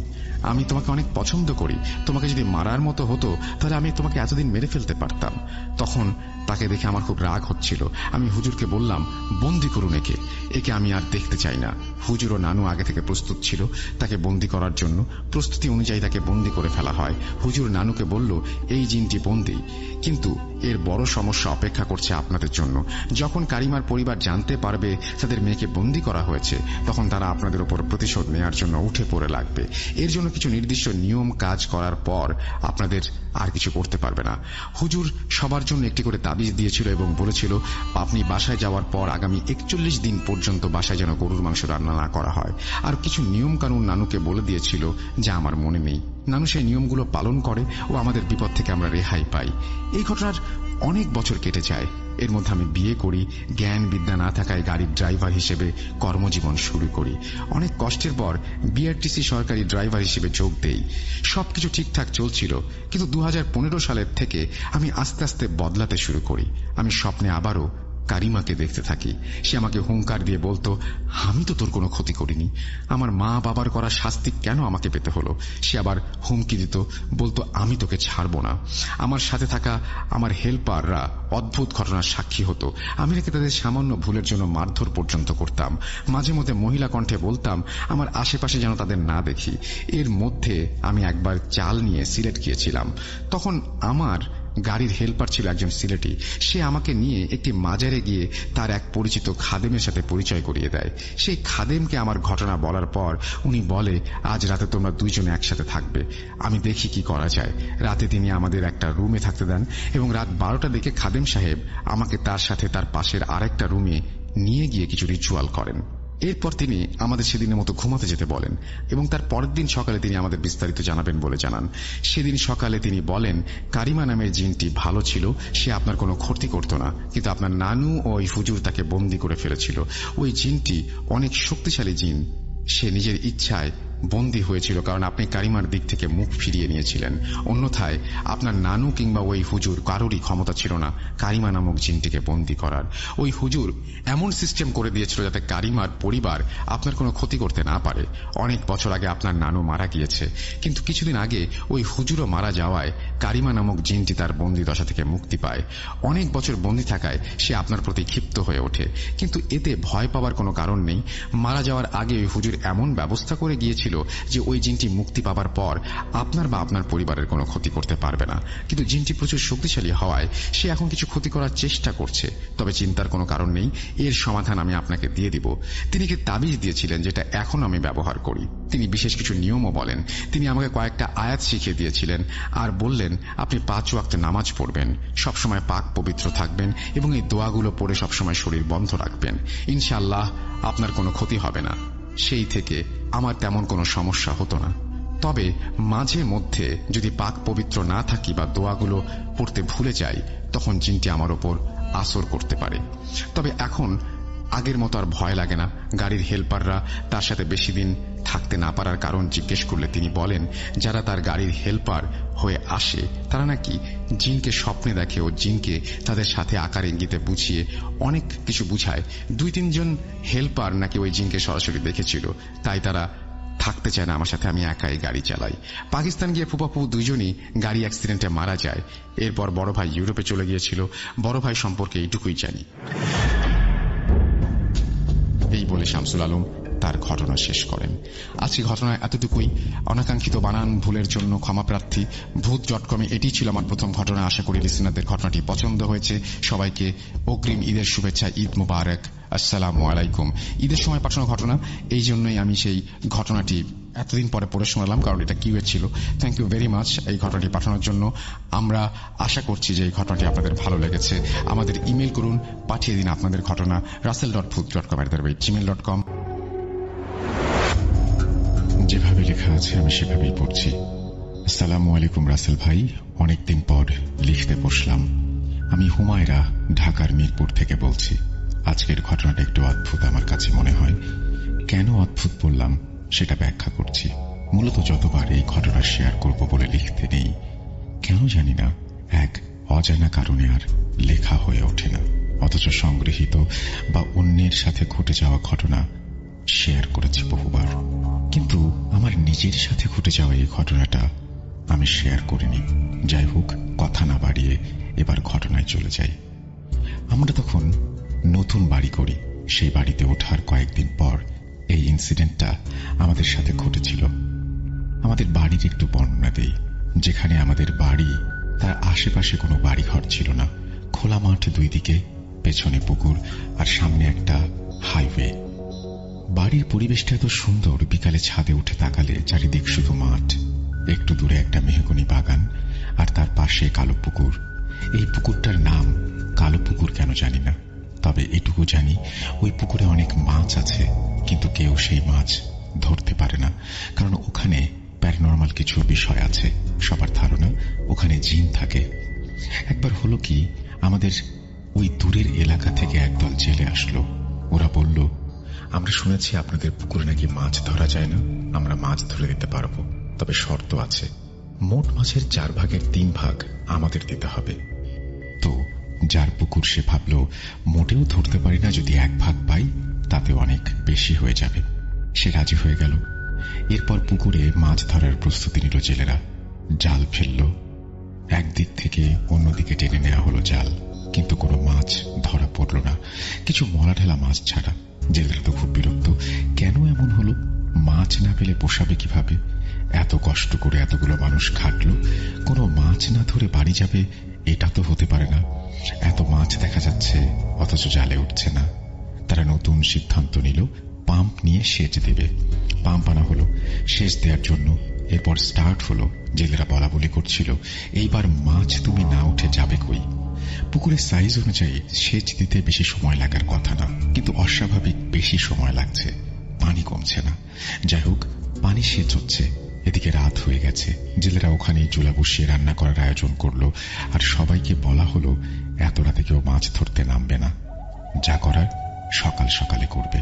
আমি তোমাকে অনেক পছন্দ করি। তোমাকে যদি মারার মতো হতো তাহলে আমি তোমাকে এতদিন মেরে ফেলতে পারতাম। তখন তাকে দেখে আমার খুব রাগ হচ্ছিল। আমি হুজুরকে বললাম, বন্দী করুন একে, একে আমি আর দেখতে চাই না। হুজুর ও নানু আগে থেকে প্রস্তুত ছিল তাকে বন্দী করার জন্য। প্রস্তুতি অনুযায়ী তাকে বন্দী করে ফেলা হয়। হুজুর নানুকে বলল, এই জিনটি বন্দী, কিন্তু এর বড় সমস্যা অপেক্ষা করছে আপনাদের জন্য। যখন কারিমার পরিবার জানতে পারবে তাদের মেয়েকে বন্দী করা হয়েছে, তখন তারা আপনাদের উপর প্রতিশোধ নেওয়ার জন্য উঠে পড়ে লাগবে। এর জন্য কিছু নির্দিষ্ট নিয়ম কাজ করার পর আপনাদের আর কিছু করতে পারবে না। হুজুর সবার জন্য একটি করে তাবিজ দিয়েছিল এবং বলেছিল, আপনি বাসায় যাওয়ার পর আগামী 41 দিন পর্যন্ত বাসায় যেন গরুর মাংস রান্না না করা হয়। আর কিছু নিয়ম কানুন নানুকে বলে দিয়েছিল যা আমার মনে নেই। নানু সেই নিয়মগুলো পালন করে ও আমাদের বিপদ থেকে আমরা রেহাই পাই। এই ঘটনার অনেক বছর কেটে যায়। এর মধ্যে আমি বিয়ে করি, জ্ঞান বিদ্যা না থাকায় গাড়ির ড্রাইভার হিসেবে কর্মজীবন শুরু করি। অনেক কষ্টের পর বিআরটিসি সরকারি ড্রাইভার হিসেবে যোগ দেই। সবকিছু ঠিকঠাক চলছিল, কিন্তু 2015 সালের থেকে আমি আস্তে আস্তে বদলাতে শুরু করি। আমি স্বপ্নে আবারও কারিমাকে দেখতে থাকি। সে আমাকে হুঙ্কার দিয়ে বলতো, আমি তো তোর কোনো ক্ষতি করিনি, আমার মা বাবার করা শাস্তি কেন আমাকে পেতে হলো? সে আবার হুমকি দিত, বলতো, আমি তোকে ছাড়বো না। আমার সাথে থাকা আমার হেল্পাররা অদ্ভুত ঘটনার সাক্ষী হতো। আমি নাকি তাদের সামান্য ভুলের জন্য মারধর পর্যন্ত করতাম। মাঝে মধ্যে মহিলা কণ্ঠে বলতাম, আমার আশেপাশে যেন তাদের না দেখি। এর মধ্যে আমি একবার চাল নিয়ে সিলেট গিয়েছিলাম। তখন আমার গাড়ির হেল্পার ছিল একজন সিলেটি। সে আমাকে নিয়ে একটি মাজারে গিয়ে তার এক পরিচিত খাদেমের সাথে পরিচয় করিয়ে দেয়। সেই খাদেমকে আমার ঘটনা বলার পর উনি বলে, আজ রাতে তোমরা দুইজনে একসাথে থাকবে, আমি দেখি কি করা যায়। রাতে তিনি আমাদের একটা রুমে থাকতে দেন এবং রাত 12টার দিকে খাদেম সাহেব আমাকে তার সাথে তার পাশের আরেকটা রুমে নিয়ে গিয়ে কিছু রিচুয়াল করেন। এরপর তিনি আমাদের সেদিনের মতো ঘুমাতে যেতে বলেন এবং তার পরের দিন সকালে তিনি আমাদের বিস্তারিত জানাবেন বলে জানান। সেদিন সকালে তিনি বলেন, কারিমা নামের জিনটি ভালো ছিল, সে আপনার কোনো ক্ষতি করত না, কিন্তু আপনার নানু ও ওই হুজুর তাকে বন্দী করে ফেলেছিল। ওই জিনটি অনেক শক্তিশালী জিন, সে নিজের ইচ্ছায় বন্দী হয়েছিল কারণ আপনি কারিমার দিক থেকে মুখ ফিরিয়ে নিয়েছিলেন। অন্যথায় আপনার নানু কিংবা ওই হুজুর কারোরই ক্ষমতা ছিল না কারিমা নামক জিনটিকে বন্দী করার। ওই হুজুর এমন সিস্টেম করে দিয়েছিল যাতে কারিমার পরিবার আপনার কোনো ক্ষতি করতে না পারে। অনেক বছর আগে আপনার নানু মারা গিয়েছে, কিন্তু কিছুদিন আগে ওই হুজুরও মারা যাওয়ায় কারিমা নামক জিনটি তার বন্দী দশা থেকে মুক্তি পায়। অনেক বছর বন্দী থাকায় সে আপনার প্রতি ক্ষিপ্ত হয়ে ওঠে, কিন্তু এতে ভয় পাওয়ার কোনো কারণ নেই। মারা যাওয়ার আগে ওই হুজুর এমন ব্যবস্থা করে গিয়েছিল বলেছিল যে ওই জিনটি মুক্তি পাবার পর আপনার বা আপনার পরিবারের কোনো ক্ষতি করতে পারবে না, কিন্তু জিনটি প্রচুর শক্তিশালী হওয়ায় সে এখন কিছু ক্ষতি করার চেষ্টা করছে। তবে চিন্তার কোনো কারণ নেই, এর সমাধান আমি আপনাকে দিয়ে দিব। তিনি কি তাবিজ দিয়েছিলেন যেটা এখন আমি ব্যবহার করি। তিনি বিশেষ কিছু নিয়মও বলেন। তিনি আমাকে কয়েকটা আয়াত শিখিয়ে দিয়েছিলেন আর বললেন আপনি 5 ওয়াক্ত নামাজ পড়বেন, সবসময় পাক পবিত্র থাকবেন এবং এই দোয়াগুলো পড়ে সবসময় শরীর বন্ধ রাখবেন। ইনশাআল্লাহ আপনার কোনো ক্ষতি হবে না। সেই থেকে আমার তেমন কোনো সমস্যা হতো না। তবে মাঝে মধ্যে যদি পাক পবিত্র না থাকি বা দোয়াগুলো পড়তে ভুলে যাই, তখন জিনটি আমার ওপর আসর করতে পারে। তবে এখন আগের মতো আর ভয় লাগে না। গাড়ির হেল্পাররা তার সাথে বেশি দিন থাকতে না পারার কারণ জিজ্ঞেস করলে তিনি বলেন যারা তার গাড়ির হেল্পার হয়ে আসে তারা নাকি জিনকে স্বপ্নে দেখে ও জিনকে তাদের সাথে আকার ইঙ্গিতে বুঝিয়ে অনেক কিছু বুঝায়। 2-3 জন হেল্পার নাকি ওই জিনকে সরাসরি দেখেছিল, তাই তারা থাকতে চায় না আমার সাথে, আমি একাই গাড়ি চালাই। পাকিস্তান গিয়ে ফুপাফু দুইজনই গাড়ি অ্যাক্সিডেন্টে মারা যায়। এরপর বড় ভাই ইউরোপে চলে গিয়েছিল। বড় ভাই সম্পর্কে এইটুকুই জানি। এই বলে শামসুল আলম তার ঘটনা শেষ করেন। আজকে ঘটনা এতটুকুই। অনাকাঙ্ক্ষিত বানান ভুলের জন্য ক্ষমাপ্রার্থী। ভূত.কমে এটি ছিল আমার প্রথম ঘটনা। আশা করি লিসেনারদের ঘটনাটি পছন্দ হয়েছে। সবাইকে অগ্রিম ঈদের শুভেচ্ছা। ঈদ মুবারক। আসসালামু আলাইকুম। ঈদের সময় পাঠানো ঘটনা, এই জন্যই আমি সেই ঘটনাটি এতদিন পরে পড়ে শোনালাম, কারণ এটা কিউএ ছিল। থ্যাংক ইউ ভেরি মাচ এই ঘটনাটি পাঠানোর জন্য। আমরা আশা করছি যে এই ঘটনাটি আপনাদের ভালো লেগেছে। আমাদের ইমেল করুন, পাঠিয়ে দিন আপনাদের ঘটনা russell.booth.com@gmail.com। যেভাবে লেখা আছে আমি সেভাবেই পড়ছি। আসসালামু আলাইকুম রাসেল ভাই, অনেকদিন পর লিখতে বসলাম। আমি হুমায়রা, ঢাকার মিরপুর থেকে বলছি। আজকের ঘটনাটা একটু অদ্ভুত আমার কাছে মনে হয়। কেন অদ্ভুত বললাম সেটা ব্যাখ্যা করছি। মূলত যতবার এই ঘটনা শেয়ার করব বলে লিখতে নেই, কেন জানি না এক অজানা কারণে আর লেখা হয়ে ওঠে না। অথচ সংগৃহীত বা অন্যের সাথে ঘটে যাওয়া ঘটনা শেয়ার করেছি বহুবার, কিন্তু আমার নিজের সাথে ঘটে যাওয়া এই ঘটনাটা আমি শেয়ার করিনি। যাই হোক, কথা না বাড়িয়ে এবার ঘটনায় চলে যাই। আমরা তখন নতুন বাড়ি করি। সেই বাড়িতে ওঠার কয়েকদিন পর এই ইনসিডেন্টটা আমাদের সাথে ঘটেছিল। আমাদের বাড়ির একটু বর্ণনা দেই। যেখানে আমাদের বাড়ি তার আশেপাশে কোনো বাড়িঘর ছিল না। খোলা মাঠ, দুই দিকে, পেছনে পুকুর আর সামনে একটা হাইওয়ে। বাড়ির পরিবেশটা এত সুন্দর, বিকালে ছাদে উঠে তাকালে চারিদিক শুধু মাঠ, একটু দূরে একটা মেহগনি বাগান আর তার পাশে কালো পুকুর। এই পুকুরটার নাম কালো পুকুর কেন জানি না, তবে এটুকু জানি ওই পুকুরে অনেক মাছ আছে, কিন্তু কেউ সেই মাছ ধরতে পারে না, কারণ ওখানে প্যারানরমাল কিছু বিষয় আছে। সবার ধারণা ওখানে জিন থাকে। একবার হলো কি, আমাদের ওই দূরের এলাকা থেকে একদল জেলে আসলো। ওরা বলল, আমরা শুনেছি আপনাদের পুকুরে নাকি মাছ ধরা যায় না, আমরা মাছ ধরে দিতে পারবো, তবে শর্ত আছে। মোট মাছের 4 ভাগের 3 ভাগ আমাদের দিতে হবে। তো যার পুকুর সে ভাবল মোটেও ধরতে পারি না, যদি 1 ভাগ পাই তাতে অনেক বেশি হয়ে যাবে। সে রাজি হয়ে গেল। এরপর পুকুরে মাছ ধরার প্রস্তুতি নিল জেলেরা। জাল ফেলল। একদিক থেকে অন্যদিকে টেনে নেওয়া হলো জাল, কিন্তু কোনো মাছ ধরা পড়ল না, কিছু মরা ঢেলা মাছ ছাড়া। জেলেরা তো খুব বিরক্ত। কেন এমন হলো? মাছ না পেলে পোষাবে কিভাবে? এত কষ্ট করে এতগুলো মানুষ খাটলো, কোনো মাছ না ধরে বাড়ি যাবে, এটা তো হতে পারে না। এত মাছ দেখা যাচ্ছে অথচ জালে উঠছে না। তারা নতুন সিদ্ধান্ত নিল, পাম্প নিয়ে সেচ দেবে। পাম্প আনা হলো সেচ দেওয়ার জন্য। এরপর স্টার্ট হলো। জেলেরা বলা বলি করছিল, এইবার মাছ তুমি না উঠে যাবে কই? পুকুরের সাইজ অনুযায়ী সেচ দিতে বেশি সময় লাগার কথা না, কিন্তু অস্বাভাবিক বেশি সময় লাগছে। পানি কমছে না। যাই হোক, পানি সেচ হচ্ছে। এদিকে রাত হয়ে গেছে। জেলেরা ওখানেই চুলা বসিয়ে রান্না করার আয়োজন করলো। আর সবাইকে বলা হলো এত রাতে কেউ মাছ ধরতে নামবে না, যা করার সকাল সকালে করবে।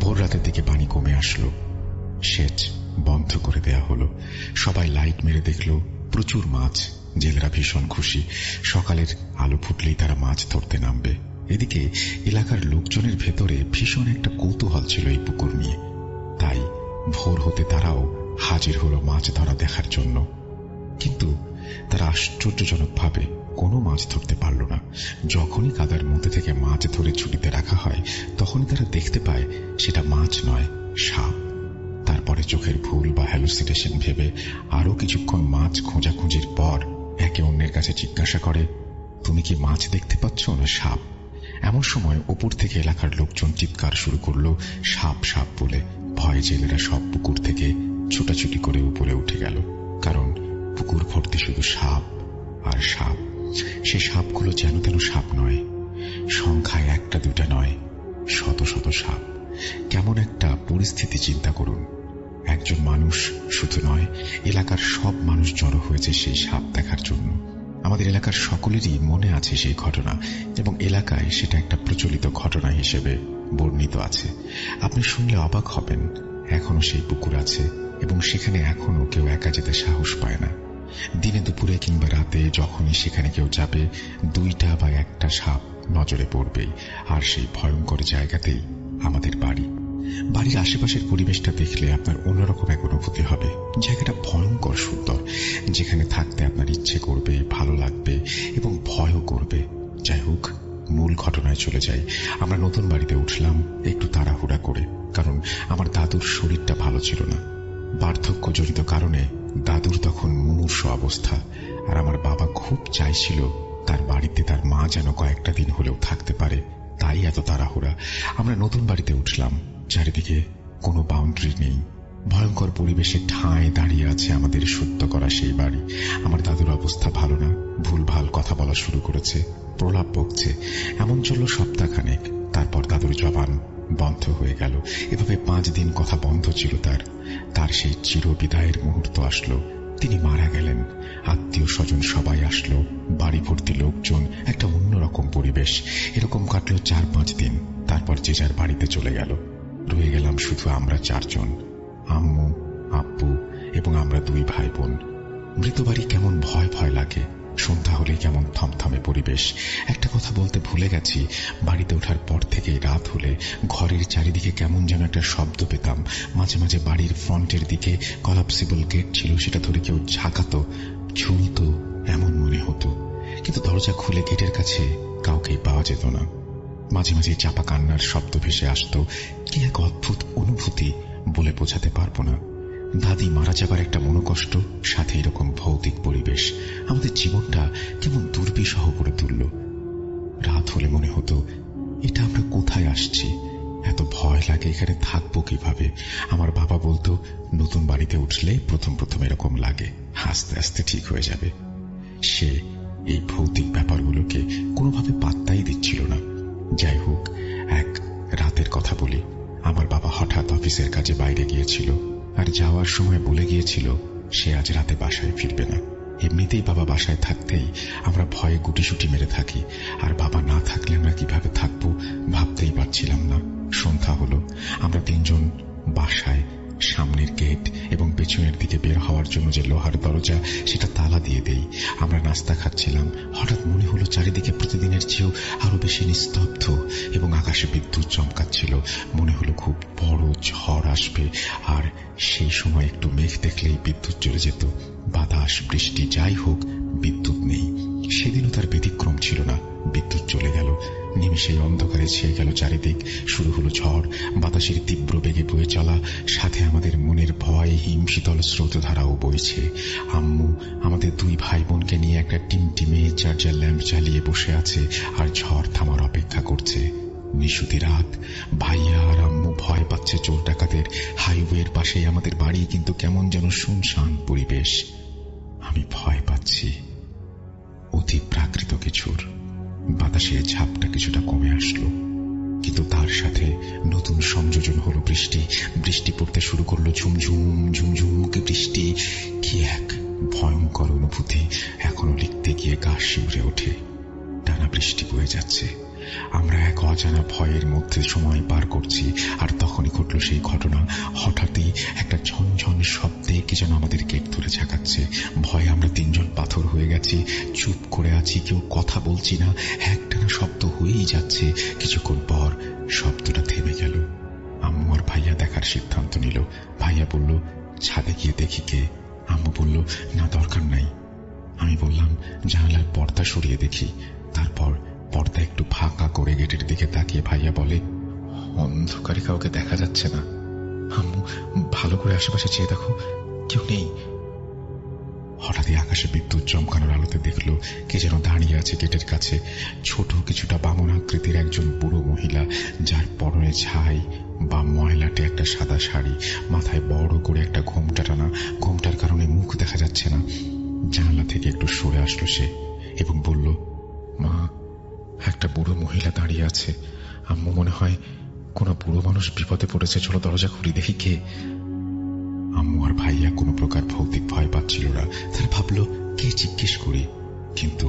ভোর রাতের দিকে পানি কমে আসলো। সেচ বন্ধ করে দেয়া হলো। সবাই লাইট মেরে দেখলো প্রচুর মাছ। জেলেরা ভীষণ খুশি। সকালের আলো ফুটলেই তারা মাছ ধরতে নামবে। এদিকে এলাকার লোকজনের ভেতরে ভীষণ একটা কৌতূহল ছিল এই পুকুর নিয়ে। তাই ভোর হতে তারাও হাজির হলো মাছ ধরা দেখার জন্য। কিন্তু তারা আশ্চর্যজনকভাবে কোনো মাছ ধরতে পারল না। যখনই কাদার মধ্যে থেকে মাছ ধরে ঝুড়িতে রাখা হয় তখনই তারা দেখতে পায় সেটা মাছ নয়, সাপ। তারপরে চোখের ভুল বা হ্যালুসিনেশন ভেবে আরো কিছুক্ষণ মাছ খোঁজাখুঁজির পর একে অন্যের কাছে জিজ্ঞাসা করে, তুমি কি মাছ দেখতে পাচ্ছ না সাপ? এমন সময় ওপর থেকে এলাকার লোকজন চিৎকার শুরু করলো, সাপ সাপ বলে। ভয়ে জেলেরা সব পুকুর থেকে ছুটাছুটি করে উপরে উঠে গেল, কারণ পুকুর ভর্তি শুধু সাপ আর সাপ। সে সাপগুলো যেন তেন সাপ নয়, সংখ্যায় একটা দুটা নয়, শত শত সাপ। কেমন একটা পরিস্থিতি চিন্তা করুন। একজন মানুষ শুধু নয়, এলাকার সব মানুষ জড়ো হয়েছে সেই সাপ দেখার জন্য। আমাদের এলাকার সকলেরই মনে আছে সেই ঘটনা, এবং এলাকায় সেটা একটা প্রচলিত ঘটনা হিসেবে বর্ণিত আছে। আপনি শুনলে অবাক হবেন, এখনো সেই পুকুর আছে এবং সেখানে এখনো কেউ একা যেতে সাহস পায় না। দিনে দুপুরে কিংবা রাতে যখনই সেখানে কেউ যাবে, দুইটা বা একটা সাপ নজরে পড়বেই। আর সেই ভয়ঙ্কর জায়গাতেই আমাদের বাড়ি। বাড়ির আশেপাশের পরিবেশটা দেখলে আপনার অন্যরকম এক অনুভূতি হবে। জায়গাটা ভয়ঙ্কর সুন্দর, যেখানে থাকতে আপনার ইচ্ছে করবে, ভালো লাগবে এবং ভয়ও করবে। যাই হোক, মূল ঘটনায় চলে যাই। আমরা নতুন বাড়িতে উঠলাম একটু তাড়াহুড়া করে, কারণ আমার দাদুর শরীরটা ভালো ছিল না। বার্ধক্যজনিত কারণে দাদুর তখন মুমূর্ষ অবস্থা, আর আমার বাবা খুব চাইছিল তার বাড়িতে তার মা যেন কয়েকটা দিন হলেও থাকতে পারে, তাই এত তাড়াহুড়া। আমরা নতুন বাড়িতে উঠলাম, চারিদিকে কোনো বাউন্ডারি নেই, ভয়ঙ্কর পরিবেশে ঠাঁই দাঁড়িয়ে আছে আমাদের সত্য করা সেই বাড়ি। আমার দাদুর অবস্থা ভালো না, ভুলভাল কথা বলা শুরু করেছে, প্রলাপ বকছে। এমন চলল সপ্তাহখানেক। তারপর দাদুর জবান বন্ধ হয়ে গেল। এভাবে 5 দিন কথা বন্ধ ছিল তার সেই চির বিদায়ের মুহূর্ত আসলো। তিনি মারা গেলেন। আত্মীয় স্বজন সবাই আসলো, বাড়ি ভর্তি লোকজন, একটা অন্যরকম পরিবেশ। এরকম কাটলো 4-5 দিন। তারপর যে যার বাড়িতে চলে গেল। রয়ে গেলাম শুধু আমরা 4 জন, আম্মু, আব্বু এবং আমরা 2 ভাই বোন। মৃত বাড়ি কেমন ভয় ভয় লাগে। সন্ধ্যা হলে কেমন থমথমে পরিবেশ। একটা কথা বলতে ভুলে গেছি, বাড়িতে ওঠার পর থেকে রাত হলে ঘরের চারিদিকে কেমন যেন একটা শব্দ পেতাম। মাঝে মাঝে বাড়ির ফ্রন্টের দিকে কলাপসিবল গেট ছিল, সেটা ধরে কেউ ঝাঁকাতো, ঝুলতো, এমন মনে হতো। কিন্তু দরজা খুলে গেটের কাছে কাউকেই পাওয়া যেত না। মাঝে মাঝে চাপা কান্নার শব্দ ভেসে আসতো। কি এক অদ্ভুত অনুভূতি, বলে বোঝাতে পারবো না। দাদি মারা যাবার একটা মনোকষ্ট, সাথে এরকম ভৌতিক পরিবেশ আমাদের জীবনটা কেমন দুর্বিষহ করে তুলল। রাত হলে মনে হতো, এটা আমরা কোথায় আসছি? এত ভয় লাগে, এখানে থাকবো কিভাবে? আমার বাবা বলতো, নতুন বাড়িতে উঠলে প্রথম প্রথম এরকম লাগে, আস্তে আস্তে ঠিক হয়ে যাবে। সে এই ভৌতিক ব্যাপারগুলোকে কোনোভাবে পাত্তাই দিচ্ছিল না। যাই হোক, এক রাতের কথা বলি। আমার বাবা হঠাৎ অফিসের কাজে বাইরে গিয়েছিল, আর যাওয়ার সময় বলে গিয়েছিল সে আজ রাতে বাসায় ফিরবে না। এমনিতেই বাবা বাসায় থাকতেই আমরা ভয়ে গুটিসুটি মেরে থাকি, আর বাবা না থাকলে আমরা কিভাবে থাকবো ভাবতেই পারছিলাম না। সন্ধ্যা হলো, আমরা 3 জন বাসায় সামনের গেট এবং পেছনের দিকে বের হওয়ার জন্য যে লোহার দরজা, সেটা তালা দিয়ে দেই। আমরা নাস্তা খাচ্ছিলাম, হঠাৎ মনে হলো চারিদিকে প্রতিদিনের চেয়েও আরো বেশি নিস্তব্ধ এবং আকাশে বিদ্যুৎ চমকাচ্ছিল। মনে হলো খুব বড় ঝড় আসবে, আর সেই সময় একটু মেঘ দেখলেই বিদ্যুৎ চলে যেত। বাতাস, বৃষ্টি যাই হোক, বিদ্যুৎ নেই। সেদিনও তার ব্যতিক্রম ছিল না। বিদ্যুৎ চলে গেল, নিমেষেই অন্ধকারে ছেয়ে গেল চারিদিক। শুরু হলো ঝড়, বাতাসের তীব্র বেগে বয়ে চলা, সাথে আমাদের মনের ভয় হিমশীতল স্রোতধারাও বইছে। আম্মু আমাদের 2 ভাই বোনকে নিয়ে একটা টিমটিমে চার্জার ল্যাম্প জ্বালিয়ে বসে আছে, আর ঝড় থামার অপেক্ষা করছে। নিশুতি রাত, ভাইয়া আর আম্মু ভয় পাচ্ছে চোর ডাকাতের। হাইওয়ের পাশেই আমাদের বাড়ি, কিন্তু কেমন যেন শুনশান পরিবেশ। আমি ভয় পাচ্ছি অতি প্রাকৃত কিছুর। বাতাসের ঝাপটা কিছুটা কমে আসলো, কিন্তু তার সাথে নতুন সংযোজন হলো বৃষ্টি। বৃষ্টি পড়তে শুরু করলো, ঝুমঝুম ঝুমঝুম বৃষ্টি। কি এক ভয়ঙ্কর অনুভূতি, এখনো লিখতে গিয়ে গা শিউরে ওঠে। টানা বৃষ্টি বয়ে যাচ্ছে, আমরা এক অজানা ভয়ের মধ্যে সময় পার করছি। আর তখনই ঘটল সেই ঘটনা। হঠাৎই একটা ঝনঝন শব্দে কি যেন আমাদের গেট ধরে ঝাঁকাচ্ছে। ভয়ে আমরা 3 জন পাথর হয়ে গেছি, চুপ করে আছি, কেউ কথা বলছি না। একটানা শব্দ হয়েই যাচ্ছে। কিছুক্ষণ পর শব্দটা থেমে গেল। আম্মু আর ভাইয়া দেখার সিদ্ধান্ত নিল। ভাইয়া বলল, ছাদে গিয়ে দেখি কে। আম্মু বলল, না দরকার নাই। আমি বললাম, জানালার পর্দা সরিয়ে দেখি। তারপর পর্দা একটু ফাঁকা করে গেটের দিকে তাকিয়ে ভাইয়া বলে, অন্ধকারে কাউকে দেখা যাচ্ছে না। আম্মু, ভালো করে আশেপাশে চেয়ে দেখো, কেউ নেই। হঠাৎই আকাশে বিদ্যুৎ চমকানোর আলোতে দেখলো কে যেন দাঁড়িয়ে আছে গেটের কাছে। ছোট, কিছুটা বামন আকৃতির একজন বুড়ো মহিলা, যার পরনে ছাই বা ময়লাটে একটা সাদা শাড়ি, মাথায় বড় করে একটা ঘোমটা টানা। ঘোমটার কারণে মুখ দেখা যাচ্ছে না। জানালা থেকে একটু সরে আসলো সে এবং বলল, মা, একটা বুড়ো মহিলা দাঁড়িয়ে আছে। আম্মু, মনে হয় কোনো বুড়ো মানুষ বিপদে পড়েছে, চলো দরজা খুলি দেখি কে। আম্মু আর ভাইয়া কোনো প্রকার ভৌতিক ভয় পাচ্ছিল না। তারা ভাবলো কে জিজ্ঞেস করি। কিন্তু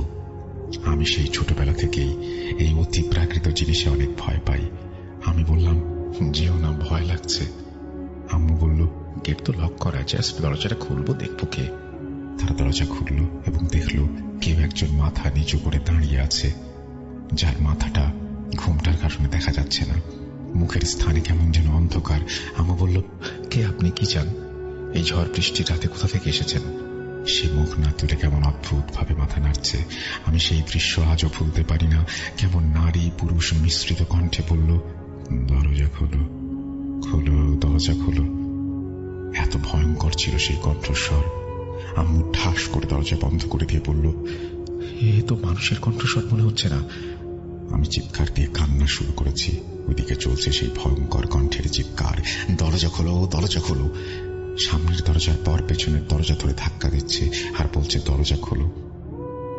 আমি সেই ছোটবেলা থেকেই এই অতি প্রাকৃত জিনিসে অনেক ভয় পাই। আমি বললাম, যেও না, ভয় লাগছে। আম্মু বলল, গেট তো লক করা, জাস্ট দরজাটা খুলবো, দেখবো কে। তারা দরজা খুলল এবং দেখল কেউ একজন মাথা নিচু করে দাঁড়িয়ে আছে, যার মাথাটা ঘুমটার কারণে দেখা যাচ্ছে না। মুখের স্থানে কেমন যেন অন্ধকার। আম্মু বলল, কে আপনি, কি চান? এই ঝড় বৃষ্টির রাতে কোথা থেকে এসেছেন? সে মুখ না তুলে কেমন অদ্ভুত ভাবে মাথা নাড়ছে। আমি সেই দৃশ্য আজও ভুলতে পারি না। কেমন নারী পুরুষ মিশ্রিত কণ্ঠে বলল, দরজা খোলো, খোলো, দরজা খোলো। এত ভয়ঙ্কর ছিল সেই কণ্ঠস্বর। আম্মু ঠাস করে দরজা বন্ধ করে দিয়ে বলল, এ তো মানুষের কণ্ঠস্বর মনে হচ্ছে না। আমি চিৎকার দিয়ে কান্না শুরু করেছি। ওইদিকে চলছে সেই ভয়ঙ্কর কণ্ঠের চিৎকার, দরজা খোলো, দরজা খোলো। সামনের দরজার পর পেছনের দরজা ধরে ধাক্কা দিচ্ছে আর বলছে, দরজা খোলো।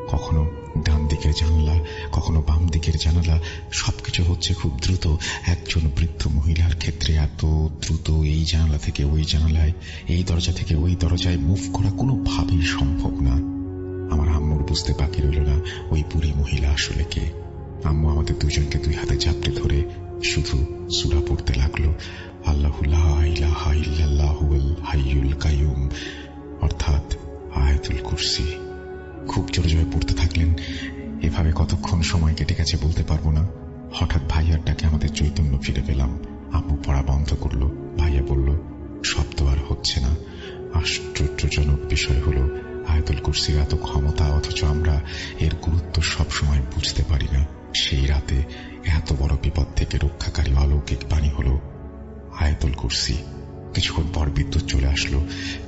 কখনো ডান দিকের জানালা, কখনো বাম দিকের জানালা, সবকিছু হচ্ছে খুব দ্রুত। একজন বৃদ্ধ মহিলার ক্ষেত্রে এত দ্রুত এই জানালা থেকে ওই জানালায়, এই দরজা থেকে ওই দরজায় মুভ করা কোনোভাবেই সম্ভব না। আমার আম্মুর বুঝতে বাকি রইল না ওই বুড়ি মহিলা আসলে কে। আম্মু আমাদের দুজনকে দুই হাতে চাপড়ে ধরে শুধু সূরা পড়তে লাগলো, আল্লাহু লা ইলাহা ইল্লাল্লাহুল হাইয়ুল কাইয়ুম, অর্থাৎ আয়াতুল কুরসি। খুব জোরে জোরে পড়তে থাকলেন। এভাবে কতক্ষণ সময় কেটে গেছে বলতে পারবো না। হঠাৎ ভাইয়ার ডাকে আমাদের চৈতন্য ফিরে পেলাম। আম্মু পড়া বন্ধ করলো। ভাইয়া বলল, শব্দ আর হচ্ছে না। আশ্চর্যজনক বিষয় হলো, আয়াতুল কুরসির এত ক্ষমতা, অথচ আমরা এর গুরুত্ব সবসময় বুঝতে পারি না। সেই রাতে এত বড় বিপদ থেকে রক্ষাকারী অলৌকিক বাণী হলো আয়াতুল কুরসি। কিছুক্ষণ পর বিদ্যুৎ চলে আসলো।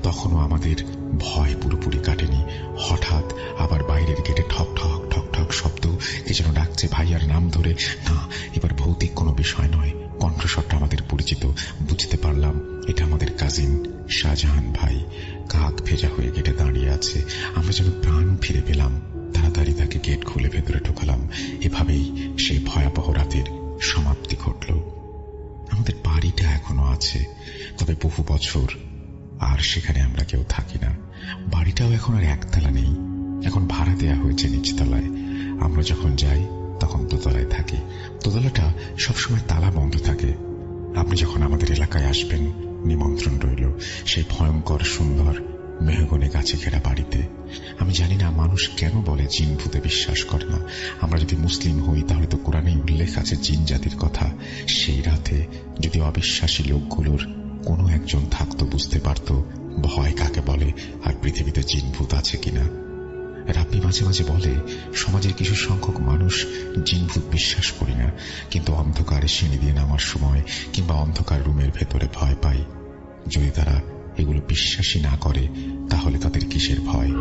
তখনও আমাদের ভয় পুরোপুরি কাটেনি। হঠাৎ আবার বাইরের গেটে ঠক ঠক ঠক ঠক শব্দ। কে যেন ডাকছে ভাইয়ার নাম ধরে। না, এবার ভৌতিক কোনো বিষয় নয়। কণ্ঠস্বরটা আমাদের পরিচিত। বুঝতে পারলাম এটা আমাদের কাজিন শাহজাহান ভাই। কাক ভেজা হয়ে গেটে দাঁড়িয়ে আছে। আমরা যেন প্রাণ ফিরে পেলাম। তাড়াতাড়ি তাকে গেট খুলে ভেতরে ঢোকালাম। এভাবেই সেই ভয়াবহ রাতের সমাপ্তি ঘটল। আমাদের বাড়িটা এখনো আছে, তবে বহু বছর আর সেখানে আমরা কেউ থাকি না। বাড়িটাও এখন আর একতলা নেই, এখন ভাড়া দেয়া হয়েছে নিচতলায়। আমরা যখন যাই তখন দোতলায় থাকি। দোতলাটা সবসময় তালা বন্ধ থাকে। আপনি যখন আমাদের এলাকায় আসবেন, নিমন্ত্রণ রইল সেই ভয়ঙ্কর সুন্দর মেহগনি গাছে ঘেরা বাড়িতে। আমি জানি না মানুষ কেন বলে জিন ভূতে বিশ্বাস করে না। আমরা যদি মুসলিম হই তাহলে তো কোরআনে উল্লেখ আছে জিন জাতির কথা। সেই রাতে যদি অবিশ্বাসী লোকগুলোর কোনো একজন থাকতো, বুঝতে পারত ভয় কাকে বলে আর পৃথিবীতে জিন ভূত আছে কিনা। রাব্বি মাঝে মাঝে বলে, সমাজের কিছু সংখ্যক মানুষ জিন ভূত বিশ্বাস করি না, কিন্তু অন্ধকারে সিঁড়ি দিয়ে নামার সময় কিংবা অন্ধকার রুমের ভেতরে ভয় পাই। যদি তারা এগুলো বিশ্বাসই না করে তাহলে তাদের কিসের ভয়?